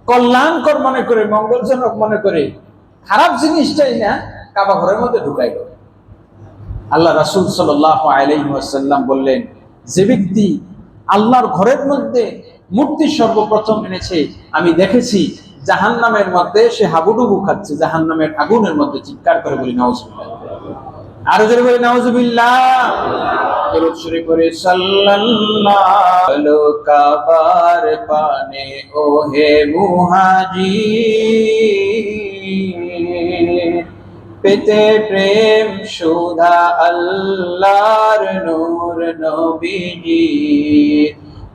কল্যাণকর মনে করে, মঙ্গলজনক মনে করে খারাপ জিনিসটাই না কাবা ঘরের মধ্যে ঢুকাইল। আল্লাহ রাসূল সাল্লাল্লাহু আলাইহি ওয়াসাল্লাম বললেন, যে ব্যক্তি আল্লাহর ঘরের মধ্যে মূর্তি সর্বপ্রথম এনেছে, আমি দেখেছি জাহান্নামের মধ্যে সে হাবুডুবু খাচ্ছে, জাহান্নামের আগুনের মধ্যে। চিৎকার করে বলি নাউজুবিল্লাহ, আরো জোরে বলি নাউজুবিল্লাহ। দরুদ শরীফ পড়ে সাল্লাল্লাহু কাবার পানে ও হে মুহাজির, পেতে প্রেম সুধা আল্লাহর নূর নবীজি,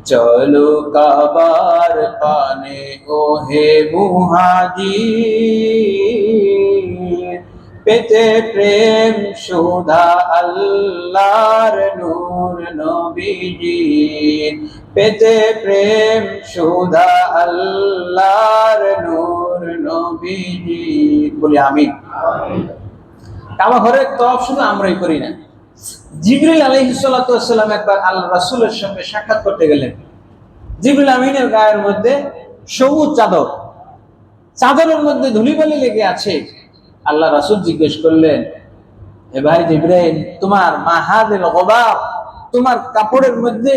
চলো কাবার পানে ও হে মুহাজির, পেতে প্রেম সুধা আল্লাহর নূর নবীজির, পেতে প্রেম সুধা আল্লাহর নূর নবীজির। বলি আমিন। কাবা ঘরের তওয়াফ শুধু আমরাই করি না, জিবরিল আলাইহিস সালাতু ওয়াস সালাম একবার আল্লাহ রাসূলের সঙ্গে সাক্ষাৎ করতে গেলেন। জিবরিল আমিনের গায়ের মধ্যে সবুজ চাদর, চাদরের মধ্যে ধুলিবালি লেগে আছে। আল্লাহ রাসূল জিজ্ঞেস করলেন, হে ভাই জিবরাইল, তোমার মাহাদিল গবাব, তোমার কাপড়ের মধ্যে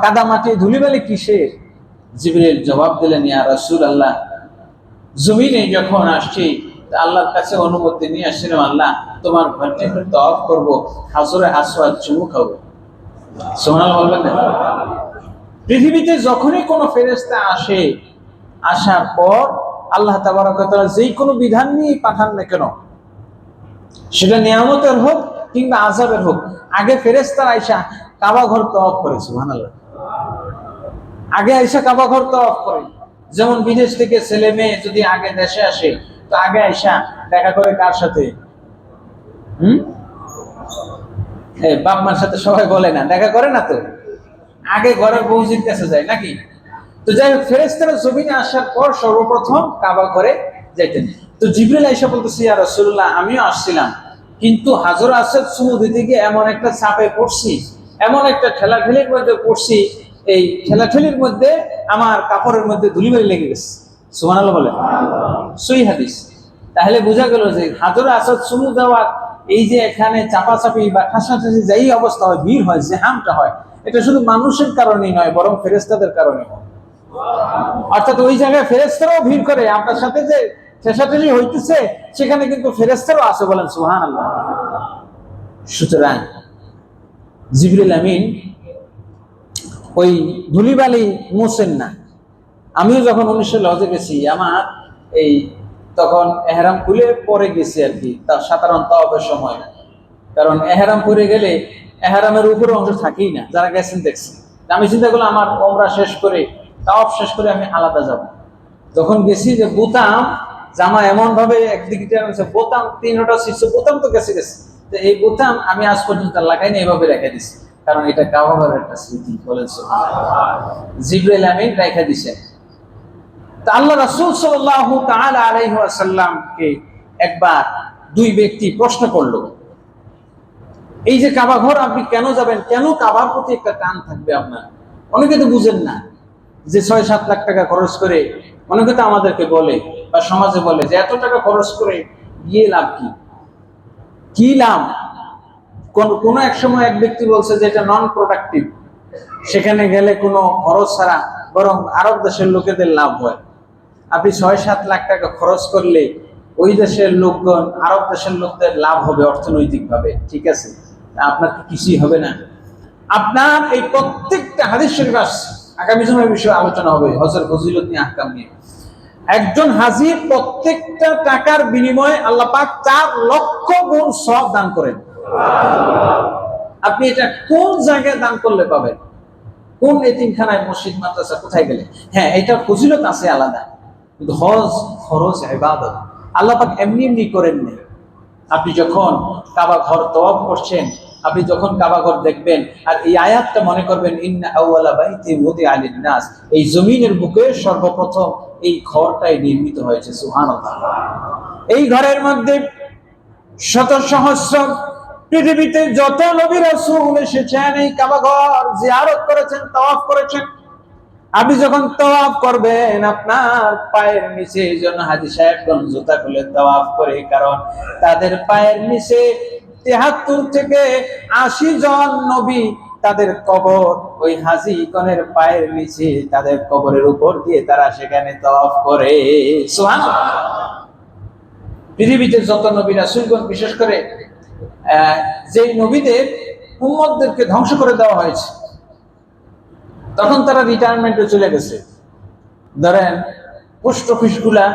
কাদা মাটি ধুলিবালি কিসের? জিবরাইল জবাব দিলেন, ইয়া রাসূলুল্লাহ, জমিনে যখন আসছি আল্লাহর কাছে অনুমতি নিয়ে আসছিলাম, আল্লাহ তোমার ঘরটাকে তওয়াফ করব, হাজরে আসওয়াদ চুমু খাবো। সুবহানাল্লাহ বলবেন না? পৃথিবীতে যখনই কোনো ফেরেশতা আসে, আসার পর আল্লাহ তাবারক ওয়া তাআলা যেই কোনো বিধান নিয়ে পাঠান না কেন, সেটা নিয়ামতের হোক কিংবা আযাবের হোক, আগে ফেরেশতারা আইসা কাবা ঘর তওয়াফ করে। সুবহানাল্লাহ। আগে আইসা কাবা ঘর তওয়াফ করে। যেমন বিদেশ থেকে ছেলে মেয়ে যদি আগে দেশে আসে, তো আগে আইসা দেখা করে কার সাথে? বাপ মার সাথে সবাই বলে না, দেখা করে না, তো আগে ঘরের বউজির কাছে যায় নাকি? তো যাই হোক, ফেরেশতারা জমিনে আসার পর সর্বপ্রথম কাবা ঘরে যাইতেন। তো জিবরিল আইসা বলতেছে, ইয়া রাসূলুল্লাহ, আমিও আসছিলাম, কিন্তু হাজর আসওয়াদ চুমু দিতে গিয়ে এমন একটা চাপে পড়ছি, এমন একটা ঠেলাঠেলির মধ্যে পড়ছি, এই ঠেলাঠেলির মধ্যে আমার কাপড়ের মধ্যে ধুলিবালি লেগে গেছে। সুবহানাল্লাহ বলে। সহিহ হাদিস। তাহলে বোঝা গেল যে হাজর আসওয়াদ চুমু দেওয়া, এই যে এখানে চাপাচাপি বা ঠাসাঠাসি যাই অবস্থা হয়, ভিড় হয়, জিহামটা হয়, এটা শুধু মানুষের কারণেই নয়, বরং ফেরেশতাদের কারণে হয়। অর্থাৎ ওই জায়গায় ফেরেশতারাও ভিড় করে, আপনার সাথে যে ঠেসাঠেসি হইতেছে সেখানে কিন্তু ফেরেশতারাও আছে, বলেন সুবহানাল্লাহ। সুতরাং জিবরিল আমিন ওই ধুলিবালি মুছেন না। আমিও যখন 1900 হজে গেছি, আমার এই তখন এহরাম খুলে পরে গেছি আর কি, তার সাধারণ তাওয়াফের সময়। কারণ এহরাম পরে গেলে এহরামের উপরে অংশ থাকেই না, যারা গেছেন দেখছেন। আমি চিন্তা করলাম আমার ওমরা শেষ করে, তাওয়াফ শেষ করে আমি আলাদা যাব। যখন গেছি, যে বোতাম জামা এমন ভাবে একদিকে বোতাম 3টা শীর্ষ বোতাম তো গেছে গেছে, তো এই বোতাম আমি আজ পর্যন্ত লাগাই না, এইভাবে রেখে দিছি, কারণ এটা কাবা ঘরের একটা স্মৃতি। বলেছে জিবরিল আমিন রেখে দিছেন। তা আল্লাহ রাসূল সাল্লাল্লাহু তাআলা আলাইহি ওয়াসাল্লামকে একবার দুই ব্যক্তি প্রশ্ন করলো, এই যে কাবা ঘর আপনি কেন যাবেন, কেন কাবার প্রতি একটা টান থাকবে আপনার? অনেকে তো বুঝেন না যে 6-7 লাখ টাকা খরচ করে, অনেকে তো আমাদেরকে বলে বা সমাজে বলে যে এত টাকা খরচ করে গিয়ে লাভ কি? কি লাভ? কোন এক সময় এক ব্যক্তি বলছে যে এটা নন প্রোডাক্টিভ, সেখানে গেলে কোনো খরচ ছাড়া বরং আরব দেশের লোকেদের লাভ হয়। আপনি 6-7 লাখ টাকা খরচ করলে ওই দেশের লোকগণ, আরব দেশের লোকদের লাভ হবে অর্থনৈতিকভাবে, ঠিক আছে, আপনার কিছুই হবে না। আপনার এই প্রত্যেকটা হাদিস শরীফ আসছে, আগামী সময় বিষয়ে আলোচনা হবে হজের ফজিলত নিয়ে, আহকাম নিয়ে। একজন হাজির প্রত্যেকটা টাকার বিনিময়ে আল্লাহ পাক 4 লক্ষ গুণ সওয়াব দান করেন। আপনি এটা কোন জায়গায় দান করলে পাবেন? কোন এতিমখানায়, মসজিদ, মাদ্রাসা, কোথায় গেলে? হ্যাঁ, এটা ফজিলত আছে আলাদা, কিন্তু হজ ফরজ ইবাদত, আল্লাহ পাক এমনি এমনি করেননি। আপনি যখন কাবা ঘর তওয়াফ করছেন, আপনি যখন কাবা ঘর দেখবেন আর এই আয়াতটা মনে করবেন, ইন্না আউওয়ালা বাইতি উদিআ লিন-নাস, এই জমিনের বুকে সর্বপ্রথম এই ঘরটাই নির্মিত হয়েছে। সুবহানাল্লাহ। এই ঘরের মধ্যে শত সহস্র পৃথিবীতে যত নবী রাসূল এসেছেন এই কাবা ঘর জিয়ারত করেছেন, তাওয়াফ করেছেন। আপনি যখন তাওয়াফ করবেন, আপনার পায়ের নিচে এই জন্য হাজী সাহেবগণ জুতা খুলে তাওয়াফ করে, কারণ তাদের পায়ের নিচে 73 থেকে 80 জন নবী, তাদের কবর ওই হাজীগণের পায়ের নিচে, তাদের কবরের উপর দিয়ে তারা সেখানে তাওয়াফ করে। সুবহানাল্লাহ। পৃথিবীতে যত নবী রাসূলগণ, বিশেষ করে যেই নবীদের উম্মতদেরকে ধ্বংস করে দেওয়া হয়েছে, তখন তারা রিটায়ারমেন্টে চলে গেছে। ধরেন পোস্ট অফিস গুলা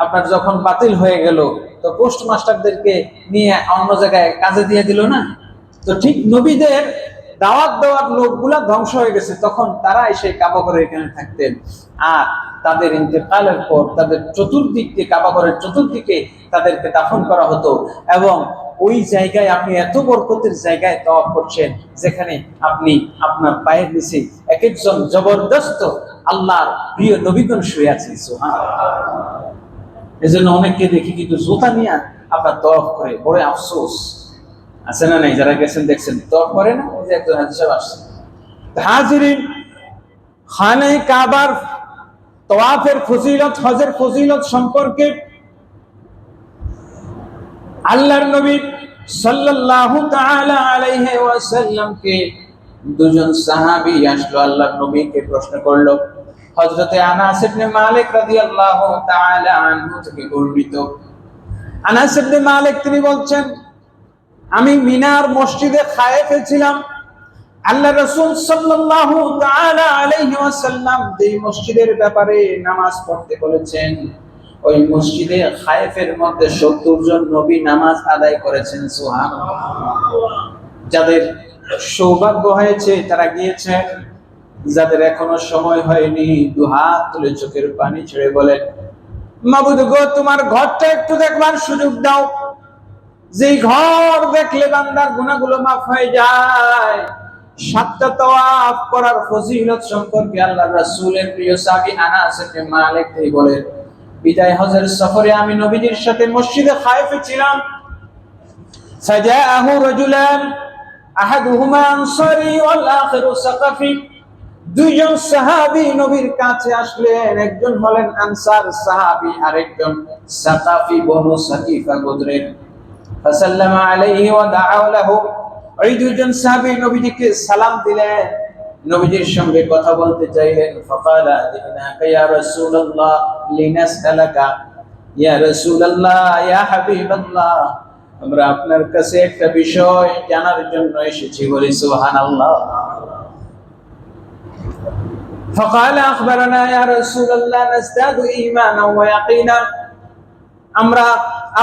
আপনার যখন বাতিল হয়ে গেল, তো পোস্ট মাস্টারদেরকে নিয়ে অন্য জায়গায় কাজে দিয়ে দিল না? তো ঠিক নবীদের দাওয়াত দেওয়ার লোকগুলা ধ্বংস হয়ে গেছে, তখন তারা এসে কাবা ঘরে এখানে থাকতেন। আর তাদের ইন্তেকালের পর তাদের চতুর্দিকে, কাবা ঘরের চতুর্দিকে তাদেরকে দাফন করা হতো। এবং ওই জায়গায় আপনি এত বরকতের জায়গায় তাওয়াফ করছেন, যেখানে আপনি আপনার পায়ের নিচে এক একজন জবরদস্ত আল্লাহর প্রিয় নবীগণ শুয়ে আছেন। সুবহানাল্লাহ। এজন্য অনেককে দেখি কিন্তু জুতা নিয়ে আপনার তাওয়াফ করে, বড় আফসোস। আছে না নাই? যারা গেছেন দেখছেন, তাওয়াফ করে না, ওই যে একজন হাজী সাহেব আসছে। হাজিরিন, খানে কাবার তাওয়াফের ফজিলত, হজের ফজিলত সম্পর্কে আল্লাহর নবী সাল্লাল্লাহু তাআলা আলাইহি ওয়াসাল্লামকে দুজন সাহাবী আসলো, আল্লাহর নবীকে প্রশ্ন করলো। হযরতে আনাস ইবনে মালিক রাদিয়াল্লাহু তাআলা আনহু থেকে বর্ণিত। আনাস ইবনে মালিক তিনি বলছেন, আমি মিনার মসজিদে খায়েফে ছিলাম। আল্লাহ রাসূল সাল্লাল্লাহু তাআলা আলাইহি ওয়াসাল্লাম যে মসজিদের ব্যাপারে নামাজ পড়তে বলেছেন, ওই মসজিদে খায়েফের মধ্যে 70 জন নবী নামাজ আদায় করেছেন। সুবহানাল্লাহ। যাদের সৌভাগ্য হয়েছে তারা গিয়েছেন, যাদের এখনো সময় হয়নি দুহাত তুলে চোখের পানি ছেড়ে বলেন, মাবুদ গো, তোমার ঘরটা একটু দেখবার সুযোগ দাও। যেই ঘর দেখলে বান্দার গুনাহগুলো মাফ হয়ে যায়। 7টা তাওয়াফ করার ফজিলত সম্পর্কে আল্লাহর রাসূলের প্রিয় সাহাবী আনাস ইবনে মালিক তিনি বলেন, বিদায় হজের সফরে আমি নবীজির সাথে মসজিদে খায়েফে ছিলাম। ফাজাআহু রাজুলান আহাদুহুমা আনসারী ওয়াল আখিরু সাকাফি। দুইজন সাহাবী নবীর কাছে আসলেন, একজন হলেন আনসার সাহাবী, আরেকজন সাকাফি, বনু সাকিফা গোত্রের। ফাসাল্লামা আলাইহি ওয়া দাআ লাহু। ওই দুইজন সাহাবী নবীজিকে সালাম দিলেন, নবীজির সঙ্গে কথা বলতে চাইলেন। ফাকালা জিনাকা ইয়া রাসূলুল্লাহ লিনাসআলাকা, ইয়া রাসূলুল্লাহ, ইয়া হাবিবাল্লাহ, আমরা আপনার কাছে একটা বিষয় জানার জন্য এসেছি। বলি সুবহানাল্লাহ। ফাকালা আখবারনা ইয়া রাসূলুল্লাহ নাসতাদু ঈমানা ওয়া ইয়াকিনা, আমরা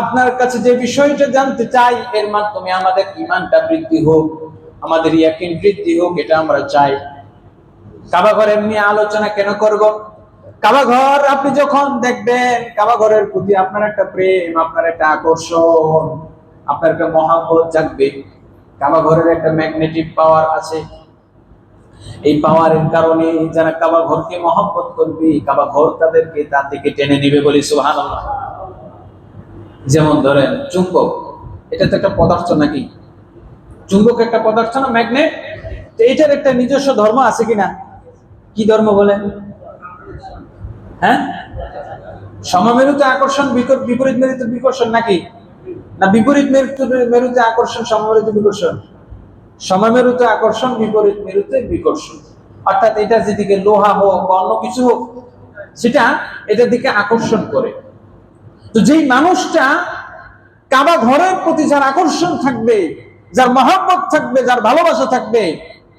আপনার কাছে যে বিষয়টা জানতে চাই, এর মাধ্যমে আমাদের ঈমানটা বৃদ্ধি হোক, আমাদের ইয়াকিন বৃদ্ধি হোক, এটা আমরা চাই। কাবা ঘরের নিয়ে আলোচনা কেন করব? কাবা ঘর আপনি যখন দেখবেন, কাবা ঘরের প্রতি আপনার একটা প্রেম, আপনার একটা আকর্ষণ, আপনার একটা মহব্বত জাগবে। কাবা ঘরের একটা ম্যাগনেটিক পাওয়ার আছে। এই পাওয়ারের কারণে যারা কাবা ঘরকে মহব্বত করবে, কাবা ঘর তাদেরকে তার দিকে টেনে নিবে। বলি সুবহানাল্লাহ। যেমন ধরেন চুম্বক, এটা তো একটা পদার্থ নাকি? চুম্বক একটা পদার্থ না, ম্যাগনেট। তো এটার একটা নিজস্ব ধর্ম আছে কিনা? কি ধর্ম বলেন? হ্যাঁ, সমমেরুতে আকর্ষণ, বিপরীত মেরুতে বিকর্ষণ নাকি? না, বিপরীত মেরুতে আকর্ষণ, সমমেরুতে বিকর্ষণ। সমমেরুতে আকর্ষণ, বিপরীত মেরুতে বিকর্ষণ। অর্থাৎ এটা যেদিকে লোহা হোক বা অন্য কিছু হোক, সেটা এটার দিকে আকর্ষণ করে। তো যেই মানুষটা কাবা ঘরের প্রতি যার আকর্ষণ থাকবে, যার মহব্বত থাকবে, যার ভালোবাসা থাকবে,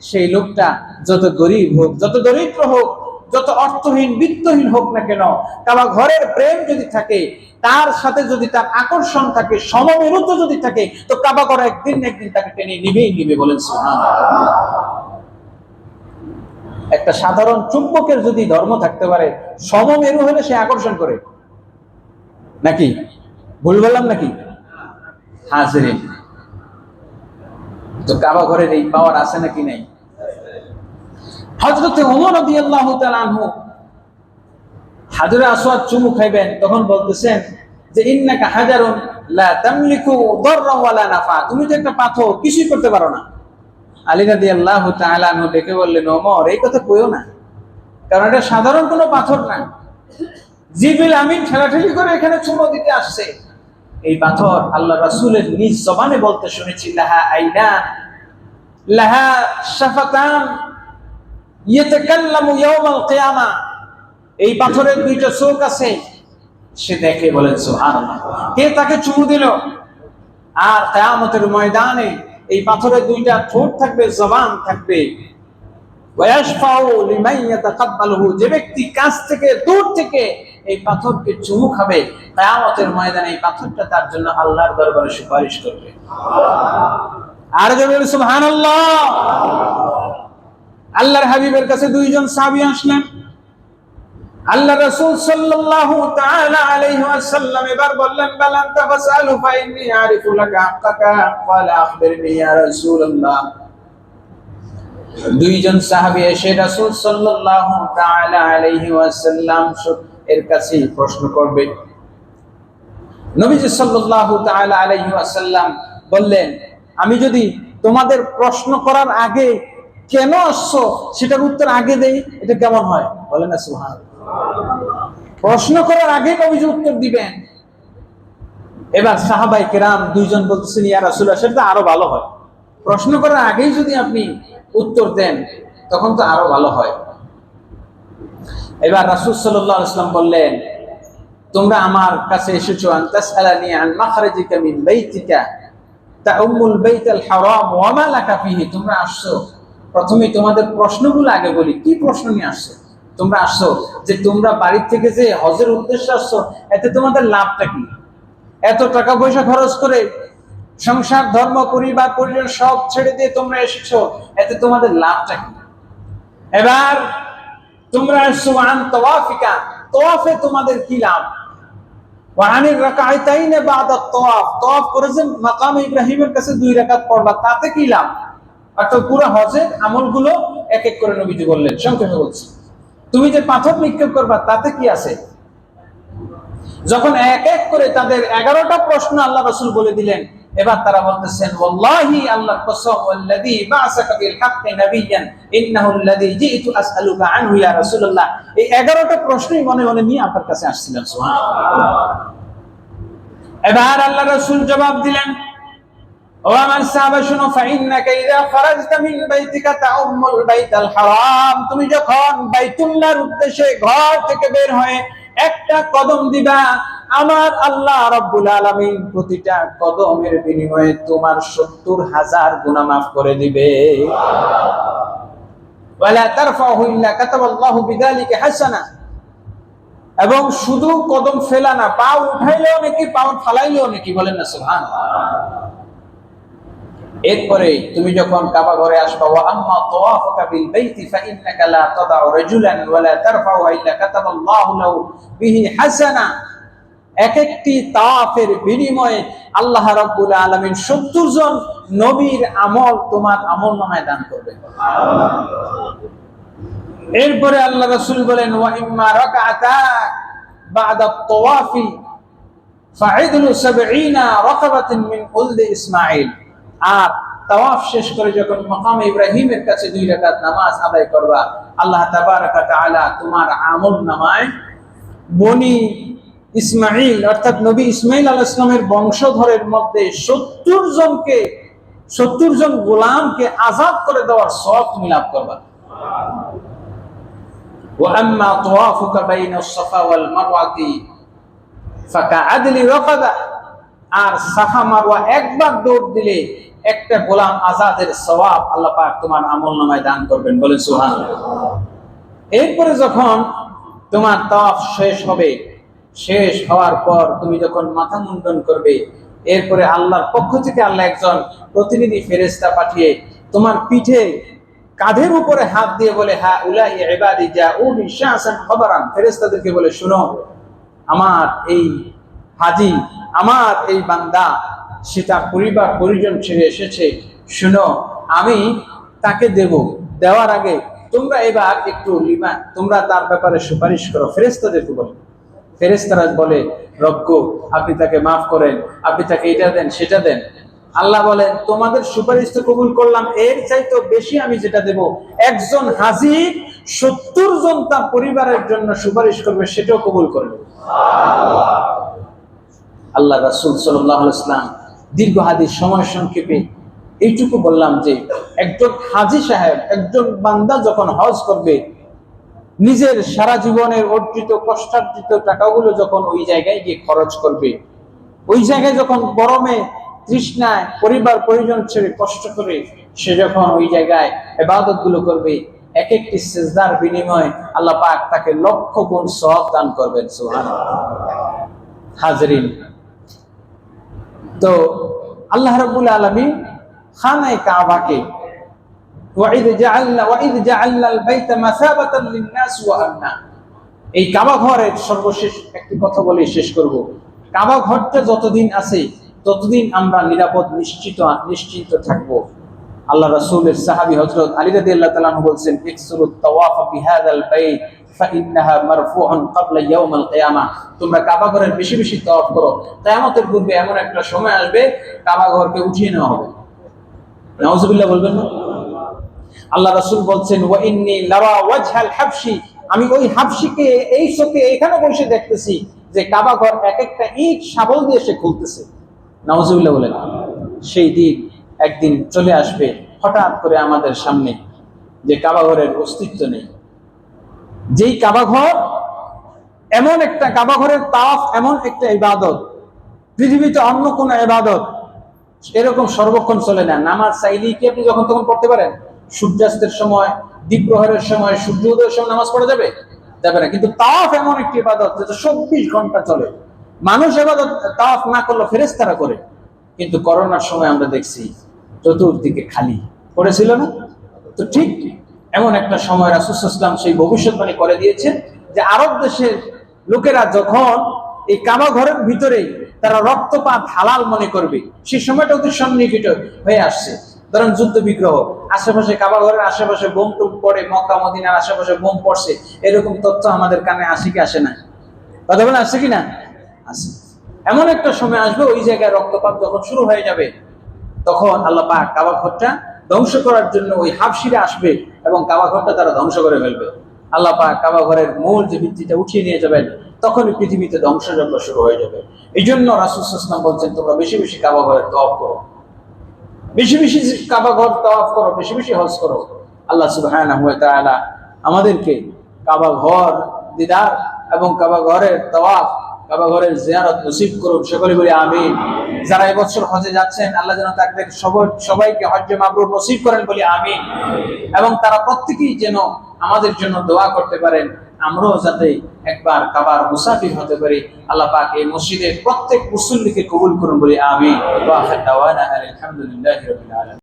সেই লোকটা যত গরিব হোক, যত দরিদ্র হোক, যত অর্থহীন বিত্তহীন হোক না কেন, কাবা ঘরের প্রেম যদি থাকে, তার সাথে যদি তার আকর্ষণ থাকে, সমমেরুতে যদি থাকে, তো কাবা ঘর একদিন না একদিন তাকে টেনে নিবেই নিবে। বলেন সুবহানাল্লাহ। একটা সাধারণ চুম্বকের যদি ধর্ম থাকতে পারে, সমমেরু হলে সে আকর্ষণ করে নাকি? ভুল বললাম নাকি? হাজিরিন, তো কাবা ঘরের এই পাওয়ার আছে নাকি নাই? হযরতে ওমর রাদিয়াল্লাহু তাআলা আনহু হাজরে আসওয়াদ চুমু খাইবেন, তখন বলতেছেন যে ইন্নাকা হাজারুন লা তামলিকু দাররা ওয়ালা নাফা, তুমি তো একটা পাথর, কিছুই করতে পারো না। আলী রাদিয়াল্লাহু তাআলা আনহু ডেকে বললেন, ওমর এই কথা কইও না, কারণ এটা সাধারণ কোনো পাথর না। জিবরিল আমিন ঠেলাঠেলি করে এখানে চুমু দিতে আসছে। এই পাথর আল্লাহ রাসূলের নিজ জবানে বলতে শুনেছি, লাহা আইনান লাহা শাফাতান ইয়াতাকাল্লামু ইয়াওমাল কিয়ামা, এই পাথরের দুইটা চোখ আছে, সে দেখে। বলেন সুবহানাল্লাহ। কে তাকে চুমু দিল? আর কিয়ামতের ময়দানে এই পাথরের দুইটা ঠোঁট থাকবে, জবান থাকবে। ওয়ায়াশফাউ লিমান ইয়াতাকাব্বালুহু, যে ব্যক্তি কাছ থেকে দূর থেকে এই পাথরকে চুমু খাবে, কিয়ামতের ময়দানে এই পাথরটা তার জন্য আল্লাহর দরবারে সুপারিশ করবে। আর জোরে বলেন সুবহানাল্লাহ। আল্লাহর হাবিবের কাছে দুইজন সাহাবী আসলেন। আল্লাহ রাসূল সাল্লাল্লাহু তাআলা আলাইহি ওয়াসাল্লাম এবার বললেন, বাল আনতা ফাসআলু ফা ইন্নী আরিফু লাকা হাক্কাকা, ক্বালা আখবিরনি ইয়া রাসূলুল্লাহ। দুইজন সাহাবী এসে রাসূল সাল্লাল্লাহু তাআলা আলাইহি ওয়াসাল্লাম এর কাছে প্রশ্ন করবে। নবীজি সাল্লাল্লাহু তাআলা আলাইহি ওয়াসাল্লাম বললেন, আমি যদি তোমাদের প্রশ্ন করার আগে কেন আসছো সেটার উত্তর আগে দেই, এটা কেমন হয়? বলেন না সুবহানাল্লাহ। প্রশ্ন করার আগে নবীজি উত্তর দিবেন। এবার সাহাবায়ে কেরাম দুইজন বলতেছেন, ইয়া রাসূলুল্লাহ, সেটা আরো ভালো হয়। প্রশ্ন করার আগেই যদি আপনি উত্তর দেন তখন তো আরো ভালো হয়। এবার রাসূল সাল্লাল্লাহু আলাইহি ওয়াসাল্লাম বললেন, তোমরা আমার কাছে এসেছো আন তাসআলানি আন মাখরাজিকা মিন বাইতিকা তাউমুল বাইতাল হারাম ওয়া মা লাকা ফিহি। তোমরা আসছো, প্রথমে তোমাদের প্রশ্নগুলো আগে বলি। কি প্রশ্ন নিয়ে আসছো? তোমরা আসছো যে তোমরা বাড়ি থেকে যে হজের উদ্দেশ্যে আসছো, এতে তোমাদের লাভটা কি? এত টাকা পয়সা খরচ করে সংসার, ধর্ম, পরিবার, পরিজন সব ছেড়ে দিয়ে তোমরা এসেছো, এতে তোমাদের লাভটা কি? এবার তোমরা আসছো আন তাওয়াফিকা, তাওয়াফে তোমাদের কি লাভ? ওয়া আনির রাকাআতাইন বাদা তাওয়াফ, তাওয়াফ করেছেন মাকাম ইব্রাহিমের কাছে 2 রাকাত পড়বা, তাতে কি লাভ? অর্থাৎ পুরো হজের আমলগুলো এক এক করে নবীজি বললেন, সংক্ষেপে বলছি। তুমি যে পাথর নিক্ষেপ করবা তাতে কি আছে? যখন এক এক করে তাদের 11টা প্রশ্ন আল্লাহ রাসূল বলে দিলেন, এবার তারা বলতেছেন, ওয়াল্লাহি, আল্লাহর কসম, ওয়াল্লাযী বা'সাকা বিল হাক্কি নাবিয়্যান ইন্নাহু আল্লাযী জিতু আসআলুকা আনহু ইয়া রাসূলুল্লাহ। এই 11টা প্রশ্নই মনে মনে নিয়ে আপনার কাছে আসছিলাম। সুবহানাল্লাহ। এবার আল্লাহ রাসূল জবাব দিলেন, ও আমার সাহাবা শুনো, ফাইন্নাকা ইযা খারাজতা মিন বাইতিকা তাউমুল বাইতাল হারাম, তুমি যখন বাইতুল্লাহর উদ্দেশ্যে ঘর থেকে বের হয়ে একটা কদম দিবা, আমার আল্লাহ রাব্বুল আলামিন প্রতিটা কদমের বিনিময়ে তোমার 70,000 গুনাহ মাফ করে দিবে। ওয়ালা তারফাহু ইল্লা কাতাবাল্লাহু বিযালিকা হাসানা। এবং শুধু কদম ফেলা না, পা উঠাইলেও নাকি, পা ফালাইলেও নাকি। বলেন না সুবহানাল্লাহ। এরপরে তুমি যখন কাবা ঘরে আসবা, ওয়া আম্মা তাওয়াফুকা বিল বাইতি ফাইন্নাকা লা তাদাউ রাজুলান ওয়া লা তারফাউ ইল্লা কাতাবাল্লাহু লাহু বিহি হাসানা। এক একটি তাওয়াফের বিনিময়ে আল্লাহ রাব্বুল আলামিন 70 জন নবীর আমল তোমার আমলনামায় দান করবেন। এরপরে আল্লাহ রাসূল বলেন, ওয়া ইম্মা রাকাআতা বা'দা তাওয়াফি ফা'iদলু 70 রাকাবাতিন মিন উলদি ইসমাঈল। আর তাওয়াফ শেষ করে যখন মাকাম ইব্রাহিমের কাছে 2 রাকাত নামাজ আদায় করবা, আল্লাহ তাবারাক ওয়া তাআলা তোমার আমলনামায় বনি ইসমাঈল অর্থাৎ নবী ইসমাঈল আলাইহিস সালামের বংশধরের মধ্যে 70 জন গোলামকে আযাদ করে দেওয়ার সওয়াব তুমি লাভ করবা। ওয়া আম্মা তাওয়াফুকা বাইনাস সাফা ওয়াল মারওয়াতি ফাকাআদলি রাকাবা। আর সাফা মারওয়া একবার দৌড় দিলে একটা গোলাম আযাদের সওয়াব আল্লাহ পাক তোমার আমলনামায় দান করবেন। বলেন সুবহানাল্লাহ। এরপরে যখন তোমার তাওয়াফ শেষ হবে, শেষ হওয়ার পর তুমি যখন মাথা মুন্ডন করবে, এরপরে আল্লাহর পক্ষ থেকে আল্লাহ একজন প্রতিনিধি ফেরেশতা পাঠিয়ে তোমার পিঠে, কাঁধের উপরে হাত দিয়ে বলে, হা উলাই ইবাদি জাউনি শাসান খবরান। ফেরেশতাদেরকে বলে, শুনো, আমার এই হাজী, আমার এই বান্দা, সে তার পরিবার পরিজন ছেড়ে এসেছে, শুনো, আমি তাকে দেব। দেওয়ার আগে তোমরা এবার একটু তোমরা তার ব্যাপারে সুপারিশ করো। ফেরেশতাদেরকে বলে, ফেরেশতারা বলে, রব্বু, আপনি তাকে মাফ করেন, আপনি তাকে এটা দেন, সেটা দেন। আল্লাহ বলেন, তোমাদের সুপারিশ তো কবুল করলাম, এর চাইতে বেশি আমি যেটা দেব, একজন হাজী 70 জন তার পরিবারের জন্য সুপারিশ করবে, সেটাও কবুল করবে। আল্লাহ রাসূল সাল্লাল্লাহু আলাইহি ওয়াসাল্লাম দীর্ঘ হাদিস, সময় সংক্ষেপে এইটুকু বললাম যে একজন হাজী সাহেব, একজন বান্দা যখন হজ করবে, নিজের সারা জীবনের অর্জিত কষ্টার্জিত টাকাগুলো যখন ওই জায়গায় গিয়ে খরচ করবে, ওই জায়গায় যখন গরমে তৃষ্ণায় পরিবার পরিজন ছেড়ে কষ্ট করে সে যখন ওই জায়গায় ইবাদত গুলো করবে, এক একটি সিজদার বিনিময়ে আল্লাহ পাক তাকে লক্ষ গুণ সওয়াব দান করবেন। সুবহানাল্লাহ। হাজরিন, তো আল্লাহ রাব্বুল আলামিন খানায়ে কাবাকে ওয়াইদ জাআলনা আল-বাইতা মাসাবাতান লিন-নাস ওয়া আমনা, এই কাবা ঘরের সর্বশেষ একটি কথা বলে শেষ করব। কাবা ঘরটা যতদিন আছে ততদিন আমরা নিরাপদ নিশ্চিন্ত থাকবো। আল্লাহ রাসূলের সাহাবী হযরত আলী রাদিয়াল্লাহু তাআলা আনহু বলেন, ইকসুরুত তাওয়াফ বিহাদাল বাইত ফাইন্নাহা মারফুউন ক্বাবলা ইয়াউমিল কিয়ামাহ। তোমরা কাবা ঘরের বেশি বেশি তাওয়াফ করো, কিয়ামতের পূর্বে এমন একটা সময় আসবে কাবা ঘরকে উঠিয়ে নেওয়া হবে। নাউজুবিল্লাহ বলবেন না? আল্লাহ রাসূল বলছেন, ওয়া ইন্নী লারা ওয়াজহাল হাবশি, আমি ওই হাবশিকে এই চোখে এখানে বসে দেখতেছি যে কাবা ঘর এক একটা ইট শাবল দিয়ে সে খুলতেছে। নাউজুবিল্লাহ বলেন। সেই দিন একদিন চলে আসবে হঠাৎ করে আমাদের সামনে, যে কাবা ঘরের অস্তিত্ব নেই। যেই কাবা ঘর এমন একটা, কাবা ঘরের তাওয়াফ এমন একটা ইবাদত, পৃথিবীতে অন্য কোন ইবাদত এরকম সর্বক্ষণ চলে না। নামাজ চাইলেই কি আপনি যখন তখন পড়তে পারেন? সূর্যাস্তের সময়, দ্বীপ্রহরের সময়, সূর্যোদয়ের সময় নামাজ পড়া যাবে? যাবে না। কিন্তু তাওয়াফ এমন একটি ইবাদত যেটা 24 ঘন্টা চলে। মানুষ ইবাদত তাওয়াফ না করলে ফেরেশতারা করে। কিন্তু করোনার সময় আমরা দেখছি চতুর্দিকে খালি করেছিল না? তো ঠিক এমন একটা সময় রাসূল সাল্লাল্লাহু আলাইহি ওয়াসাল্লাম সেই ভবিষ্যৎবাণী করে দিয়েছেন যে আরব দেশের লোকেরা যখন এই কাবা ঘরের ভিতরে তারা রক্তপাত হালাল মনে করবে, সেই সময়টা অতি সন্নিকট হয়ে আসছে। ধরেন যুদ্ধ বিগ্রহ, আশেপাশে কাবা ঘরের আশেপাশে বোম টুম পড়ে, মক্কা মদিনার আশেপাশে বোম পড়ছে, এরকম তথ্য আমাদের কানে আসে কি আসে না? কথা বলে আসছে কি না? আসে। এমন একটা সময় আসবে ওই জায়গায় রক্তপাত যখন শুরু হয়ে যাবে, তখন আল্লাহ পাক কাবা ঘরটা ধ্বংস করার জন্য ওই হাবশিরা আসবে এবং কাবা ঘরটা তারা ধ্বংস করে ফেলবে। আল্লাহ পাক কাবা ঘরের মূল যে ভিত্তিটা উঠিয়ে নিয়ে যাবেন, তখনই পৃথিবীতে ধ্বংসযজ্ঞ শুরু হয়ে যাবে। এই জন্য রাসূল সাল্লাল্লাহু আলাইহি ওয়াসাল্লাম বলছেন, তোমরা বেশি বেশি কাবা ঘরের তওয়াফ করো, বেশি বেশি কাবা ঘর তওয়াফ করো, বেশি বেশি হজ করো। আল্লাহ সুবহানাহু ওয়া তাআলা আমাদেরকে কাবা ঘর দিদার এবং কাবা ঘরের তওয়াফ, কাবা ঘরের জিয়ারত নসিব করুন। সকলে বলি আমিন। যারা এবছর হজে যাচ্ছেন, আল্লাহ যেন তাদের সবাইকে হজ্জে মাবরুর নসিব করেন, বলি আমিন। এবং তারা প্রত্যেকেই যেন আমাদের জন্য দোয়া করতে পারেন, আমরাও যাতে একবার কাবার মুসাফির হতে পারি। আল্লাহ পাক এই মসজিদের প্রত্যেক মুসল্লিকে কবুল করুন, বলি আমিন। ওয়া আখির দাওয়ানা আলহামদুলিল্লাহি রাব্বিল আলামিন।